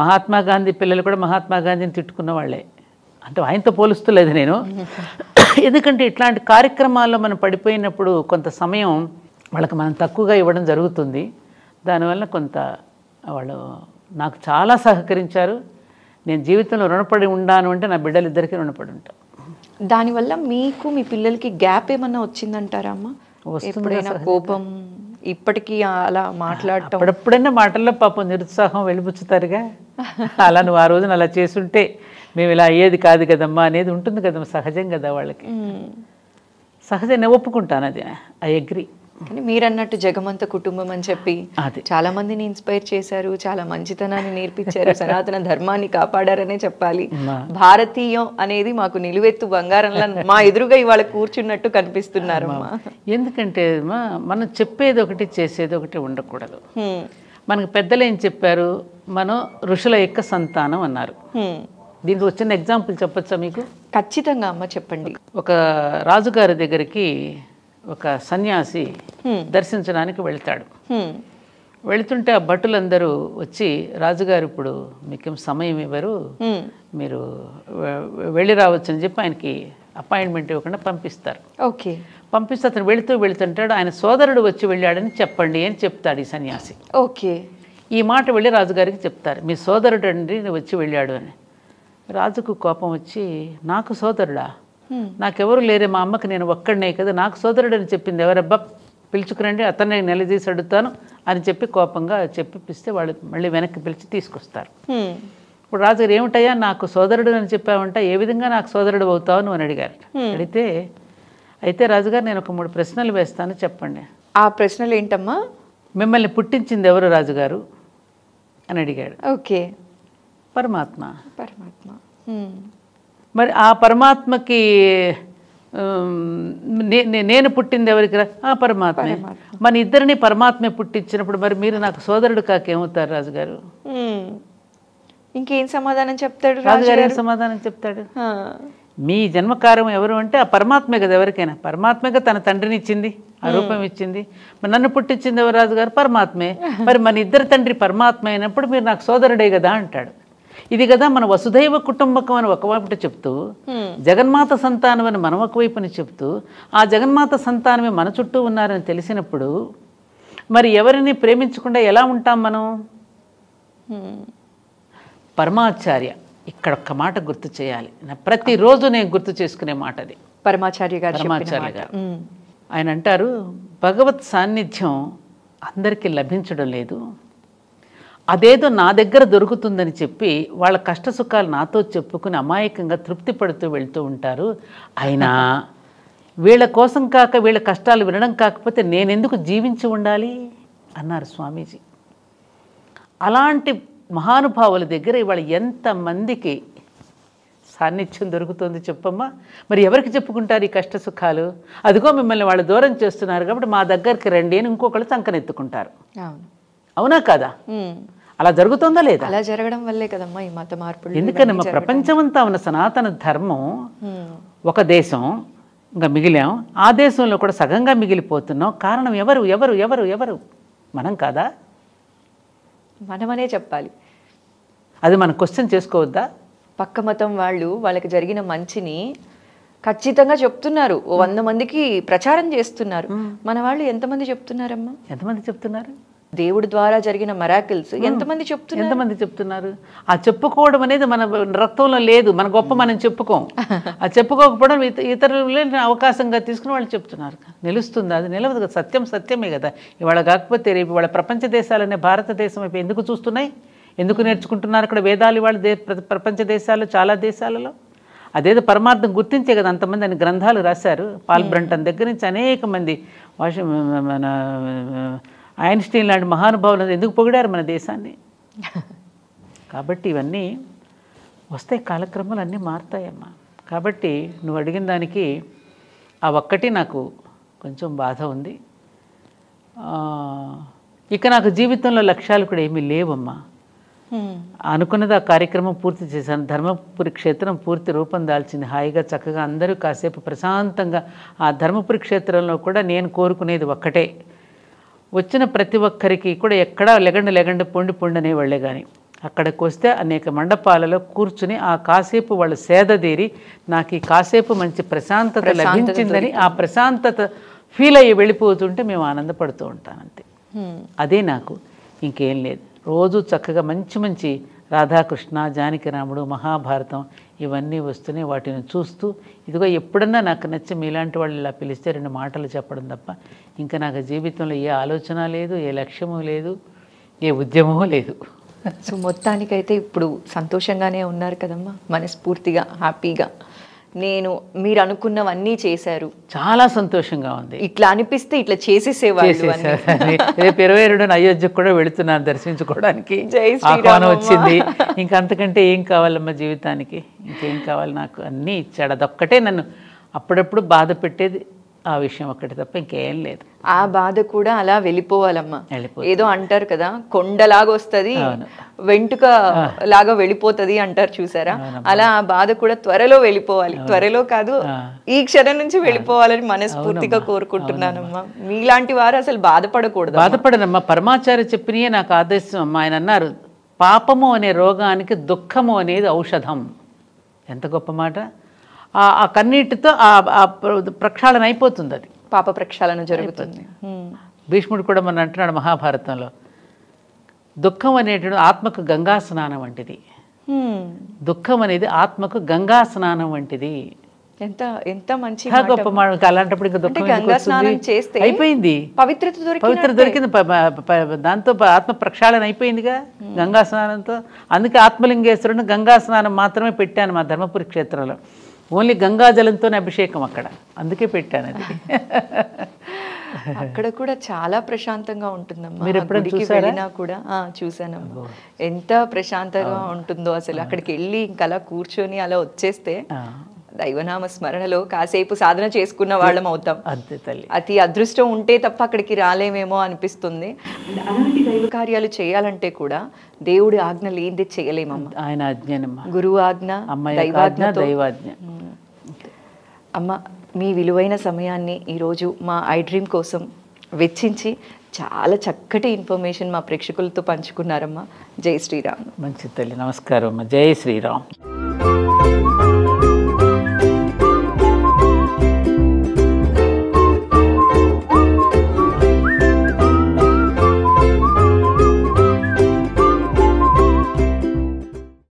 మహాత్మా గాంధీ పిల్లలు కూడా మహాత్మా గాంధీని తిట్టుకున్న వాళ్ళే. అంటే ఆయనతో పోలుస్తలేదు నేను. ఎందుకంటే ఇట్లాంటి కార్యక్రమాల్లో మనం పడిపోయినప్పుడు కొంత సమయం వాళ్ళకి మనం తక్కువగా ఇవ్వడం జరుగుతుంది. దానివల్ల కొంత వాళ్ళు నాకు చాలా సహకరించారు. నేను జీవితంలో రుణపడి ఉన్నాను అంటే నా బిడ్డలిద్దరికీ రుణపడి ఉంటాను. దానివల్ల మీకు మీ పిల్లలకి గ్యాప్ ఏమన్నా వచ్చిందంటారా అమ్మ? ఎప్పుడైనా కోపం ఇప్పటికీ అలా మాట్లాడటం? అప్పుడప్పుడైనా మాటల్లో పాపం నిరుత్సాహం వెళ్ళిపుచ్చుతారుగా. అలా నువ్వు ఆ రోజున అలా చేసుంటే మేము ఇలా అయ్యేది కాదు కదమ్మా అనేది ఉంటుంది కదమ్మా, సహజం కదా వాళ్ళకి. సహజం, నేను ఒప్పుకుంటాను, అది ఐ అగ్రీ. కానీ మీరన్నట్టు జగమంత కుటుంబం అని చెప్పి చాలా మందిని ఇన్స్పైర్ చేశారు, చాలా మంచితనాన్ని నేర్పించారు, సనాతన ధర్మాన్ని కాపాడారనే చెప్పాలి. భారతీయం అనేది మాకు నిలువెత్తు బంగారంలా మా ఎదురుగా ఇవాళ కూర్చున్నట్టు కనిపిస్తున్నారు. ఎందుకంటే మనం చెప్పేది ఒకటి చేసేది ఒకటి ఉండకూడదు. మనకు పెద్దలు ఏం చెప్పారు? మనం ఋషుల యొక్క సంతానం అన్నారు. దీనికి వచ్చిన ఎగ్జాంపుల్ చెప్పచ్చా మీకు? ఖచ్చితంగా అమ్మ, చెప్పండి. ఒక రాజుగారి దగ్గరికి ఒక సన్యాసి దర్శించడానికి వెళ్తాడు. వెళుతుంటే ఆ భటులందరూ వచ్చి, రాజుగారు ఇప్పుడు మీకేం సమయం ఇవ్వరు, మీరు వెళ్ళి రావచ్చు అని చెప్పి ఆయనకి అపాయింట్మెంట్ ఇవ్వకుండా పంపిస్తారు. ఓకే. పంపిస్తే అతను వెళుతుంటాడు, ఆయన సోదరుడు వచ్చి వెళ్ళాడని చెప్పండి అని చెప్తాడు ఈ సన్యాసి. ఓకే. ఈ మాట వెళ్ళి రాజుగారికి చెప్తారు, మీ సోదరుడు అండి వచ్చి వెళ్ళాడు అని. రాజుకు కోపం వచ్చి, నాకు సోదరుడా? నాకెవరు లేరే, మా అమ్మకి నేను ఒక్కడనే కదా, నాకు సోదరుడు అని చెప్పింది ఎవరబ్బా, పిలుచుకురండి, అతన్ని నిలదీసి అడుగుతాను అని చెప్పి కోపంగా చెప్పిస్తే వాళ్ళు మళ్ళీ వెనక్కి పిలిచి తీసుకొస్తారు. ఇప్పుడు రాజుగారు, ఏమిటయ్యా నాకు సోదరుడు అని చెప్పావంట, ఏ విధంగా నాకు సోదరుడు అవుతావు నువ్వు అని అడిగారు. అడిగితే అయితే రాజుగారు నేను ఒక 3 ప్రశ్నలు వేస్తాను, చెప్పండి. ఆ ప్రశ్నలు ఏంటమ్మా? మిమ్మల్ని పుట్టించింది ఎవరు రాజుగారు అని అడిగాడు. ఓకే. పరమాత్మ. పరమాత్మ. మరి ఆ పరమాత్మకి నేను పుట్టింది ఎవరికి? ఆ పరమాత్మే. మన ఇద్దరిని పరమాత్మే పుట్టించినప్పుడు మరి మీరు నాకు సోదరుడు కాకేమవుతారు రాజుగారు? ఇంకేం సమాధానం చెప్తాడు రాజుగారు? ఏం సమాధానం చెప్తాడు? మీ జన్మకారం ఎవరు అంటే ఆ పరమాత్మే కదా, ఎవరికైనా పరమాత్మేగా తన తండ్రిని ఇచ్చింది, ఆ రూపం ఇచ్చింది. మరి నన్ను పుట్టించింది ఎవరు రాజుగారు? పరమాత్మే. మరి మన ఇద్దరు తండ్రి పరమాత్మ అయినప్పుడు మీరు నాకు సోదరుడే కదా అంటాడు. ఇది కదా మన వసుధైవ కుటుంబకం అని ఒకవైపు చెప్తూ, జగన్మాత సంతానం అని మనం ఒకవైపుని చెప్తూ, ఆ జగన్మాత సంతానమే మన చుట్టూ ఉన్నారని తెలిసినప్పుడు మరి ఎవరిని ప్రేమించకుండా ఎలా ఉంటాం మనం? పరమాచార్య ఇక్కడ ఒక్క మాట గుర్తు చేయాలి, ప్రతిరోజు నేను గుర్తు చేసుకునే మాట అది. పరమాచార్య గారు. ఆయన అంటారు, భగవత్ సాన్నిధ్యం అందరికీ లభించడం లేదు, అదేదో నా దగ్గర దొరుకుతుందని చెప్పి వాళ్ళ కష్టసుఖాలు నాతో చెప్పుకుని అమాయకంగా తృప్తి పడుతూ వెళ్తూ ఉంటారు. అయినా వీళ్ళ కోసం కాక వీళ్ళ కష్టాలు వినడం కాకపోతే నేనెందుకు జీవించి ఉండాలి అన్నారు స్వామీజీ. అలాంటి మహానుభావుల దగ్గర ఇవాళ ఎంతమందికి సాన్నిధ్యం దొరుకుతుంది చెప్పమ్మా? మరి ఎవరికి చెప్పుకుంటారు ఈ కష్ట సుఖాలు? అదిగో మిమ్మల్ని వాళ్ళు దూరం చేస్తున్నారు కాబట్టి మా దగ్గరికి రండి అని ఇంకొకళ్ళు సంకనెత్తుకుంటారు. అవునా కదా? అలా జరుగుతుందా లేదా? అలా జరగడం వల్లే కదమ్మా ఈ మత మార్పులు. ఎందుకనమ్మా ప్రపంచమంతా ఉన్న సనాతన ధర్మం ఒక దేశం ఇంకా మిగిలాం, ఆ దేశంలో కూడా సగంగా మిగిలిపోతున్నాం. కారణం ఎవరు ఎవరు ఎవరు ఎవరు? మనం కాదా? మనమనే చెప్పాలి. అది మనం క్వశ్చన్ చేసుకోవద్దా? పక్క మతం వాళ్ళు వాళ్ళకి జరిగిన మంచిని ఖచ్చితంగా చెప్తున్నారు, 100 మందికి ప్రచారం చేస్తున్నారు. మన వాళ్ళు ఎంతమంది చెప్తున్నారమ్మా? ఎంతమంది చెప్తున్నారు? దేవుడి ద్వారా జరిగిన మిరాకిల్స్ ఎంతమంది చెప్తున్నారు? ఎంతమంది చెప్తున్నారు? ఆ చెప్పుకోవడం అనేది మన రక్తంలో లేదు. మన గొప్ప మనం చెప్పుకోం. ఆ చెప్పుకోకపోవడం ఇతరులని అవకాశంగా తీసుకుని వాళ్ళు చెప్తున్నారు. నిలుస్తుంది? అది నిలవదు కదా. సత్యం సత్యమే కదా. ఇవాళ కాకపోతే రేపు ఇవాళ ప్రపంచ దేశాలనే భారతదేశం అయిపోయి ఎందుకు చూస్తున్నాయి, ఎందుకు నేర్చుకుంటున్నారు అక్కడ వేదాలు? వాళ్ళు ప్రపంచ దేశాల్లో చాలా దేశాలలో అదేదో పరమార్థం గుర్తించే కదా అంతమంది అని గ్రంథాలు రాశారు. పాల్ బ్రంటన్ దగ్గర నుంచి అనేక మంది, మన ఐన్స్టీన్ లాంటి మహానుభావులు ఎందుకు పొగిడారు మన దేశాన్ని. కాబట్టి ఇవన్నీ వస్తాయి, కాలక్రమాలు అన్నీ మారుతాయమ్మా. కాబట్టి నువ్వు అడిగిన దానికి ఆ ఒక్కటి నాకు కొంచెం బాధ ఉంది. ఇక నాకు జీవితంలో లక్ష్యాలు కూడా ఏమీ లేవమ్మా. అనుకున్నది ఆ కార్యక్రమం పూర్తి చేశాను. ధర్మపురి క్షేత్రం పూర్తి రూపం దాల్చింది. హాయిగా చక్కగా అందరూ కాసేపు ప్రశాంతంగా ఆ ధర్మపురి క్షేత్రంలో కూడా నేను కోరుకునేది ఒక్కటే, వచ్చిన ప్రతి ఒక్కరికి కూడా ఎక్కడా లెగండి పొండి అనేవాళ్ళే. కానీ అక్కడికి వస్తే అనేక మండపాలలో కూర్చుని ఆ కాసేపు వాళ్ళు సేదదీరి నాకు ఈ కాసేపు మంచి ప్రశాంతత లభించిందని ఆ ప్రశాంతత ఫీల్ అయ్యి వెళ్ళిపోతుంటే మేము ఆనందపడుతూ ఉంటాను అంతే. అదే నాకు, ఇంకేం లేదు. రోజు చక్కగా మంచి మంచి రాధాకృష్ణ, జానకిరాముడు, మహాభారతం ఇవన్నీ వస్తున్నాయి. వాటిని చూస్తూ ఇదిగో ఎప్పుడన్నా నాకు నచ్చి మీలాంటి వాళ్ళు ఇలా పిలిస్తే 2 మాటలు చెప్పడం తప్ప ఇంకా నాకు జీవితంలో ఏ ఆలోచన లేదు, ఏ లక్ష్యము లేదు, ఏ ఉద్యమము లేదు. సో మొత్తానికైతే ఇప్పుడు సంతోషంగానే ఉన్నారు కదమ్మా, మనస్ఫూర్తిగా హ్యాపీగా. మీరు అనుకున్నవన్నీ చేశారు, చాలా సంతోషంగా ఉంది. ఇట్లా అనిపిస్తే ఇట్లా చేసేసేవాళ్ళు. రేపు 22న అయోధ్యకు కూడా వెళుతున్నాను దర్శించుకోవడానికి, ఆహ్వానం వచ్చింది. ఇంకా అంతకంటే ఏం కావాలమ్మా జీవితానికి? ఇంకేం కావాలి? నాకు అన్నీ ఇచ్చాడు. అదొక్కటే నన్ను అప్పుడప్పుడు బాధ పెట్టేది, ఆ విషయం ఒక్కటి తప్ప ఇంకేం లేదు. ఆ బాధ కూడా అలా వెళ్ళిపోవాలమ్మా. ఏదో అంటారు కదా, కొండలాగా వస్తుంది వెంటుక లాగా వెళ్ళిపోతుంది అంటారు చూసారా, అలా ఆ బాధ కూడా త్వరలో వెళ్ళిపోవాలి. త్వరలో కాదు, ఈ క్షణం నుంచి వెళ్ళిపోవాలని మనస్ఫూర్తిగా కోరుకుంటున్నానమ్మా. మీలాంటి వారు అసలు బాధపడకూడదు. బాధపడనమ్మా. పరమాచార్య చెప్పినయే నాకు ఆదేశం అమ్మా. ఆయన అన్నారు, పాపము అనే రోగానికి దుఃఖము అనేది ఔషధం. ఎంత గొప్ప మాట. ఆ కన్నీటితో ఆ ప్రక్షాళన అయిపోతుంది, అది పాప ప్రక్షాళన జరుగుతుంది. భీష్ముడు కూడా మన అంటున్నాడు మహాభారతంలో, దుఃఖం అనేటువంటి ఆత్మకు గంగా స్నానం వంటిది. దుఃఖం అనేది ఆత్మకు గంగా స్నానం వంటిది. ఎంత ఎంత మంచి గొప్ప మాట. అలాంటప్పుడు ఇంకా దుఃఖం గంగా స్నానం చేస్తే అయిపోయింది, పవిత్రత దొరికింది, దాంతో ఆత్మ ప్రక్షాళన అయిపోయిందిగా గంగా స్నానంతో. అందుకే ఆత్మలింగేశ్వరుని గంగా స్నానం మాత్రమే పెట్టాను మా ధర్మపురి క్షేత్రంలో. ఓన్లీ గంగాజలంతోనే అభిషేకం అక్కడ, అందుకే పెట్టాను అది. అక్కడ కూడా చాలా ప్రశాంతంగా ఉంటుందమ్మా. మీరు ఎప్పుడైనా గుడికి చూసారా? వెళ్ళినా కూడా చూసానమ్మా. ఎంత ప్రశాంతంగా ఉంటుందో అసలు. అక్కడికి వెళ్ళి ఇంకా అలా కూర్చొని అలా వచ్చేస్తే దైవనామ స్మరణలో కాసేపు సాధన చేసుకున్న వాళ్ళం అవుతాం. అంతే తల్లి. అతి అదృష్టం ఉంటే తప్ప అక్కడికి రాలేమేమో అనిపిస్తుంది. అలాంటి దైవ కార్యాలు చేయాలంటే కూడా దేవుడి ఆజ్ఞ లేనిది చేయలేమమ్మా. ఆయన ఆజ్ఞనమ్మా, గురువు ఆజ్ఞ, దైవాజ్ఞ, దైవాజ్ఞ. అమ్మ, మీ విలువైన సమయాన్ని ఈరోజు మా ఐ డ్రీమ్ కోసం వెచ్చించి చాలా చక్కటి ఇన్ఫర్మేషన్ మా ప్రేక్షకులతో పంచుకున్నారమ్మా. జై శ్రీరామ్. మంచి తల్లి, నమస్కారం అమ్మ. జై శ్రీరామ్.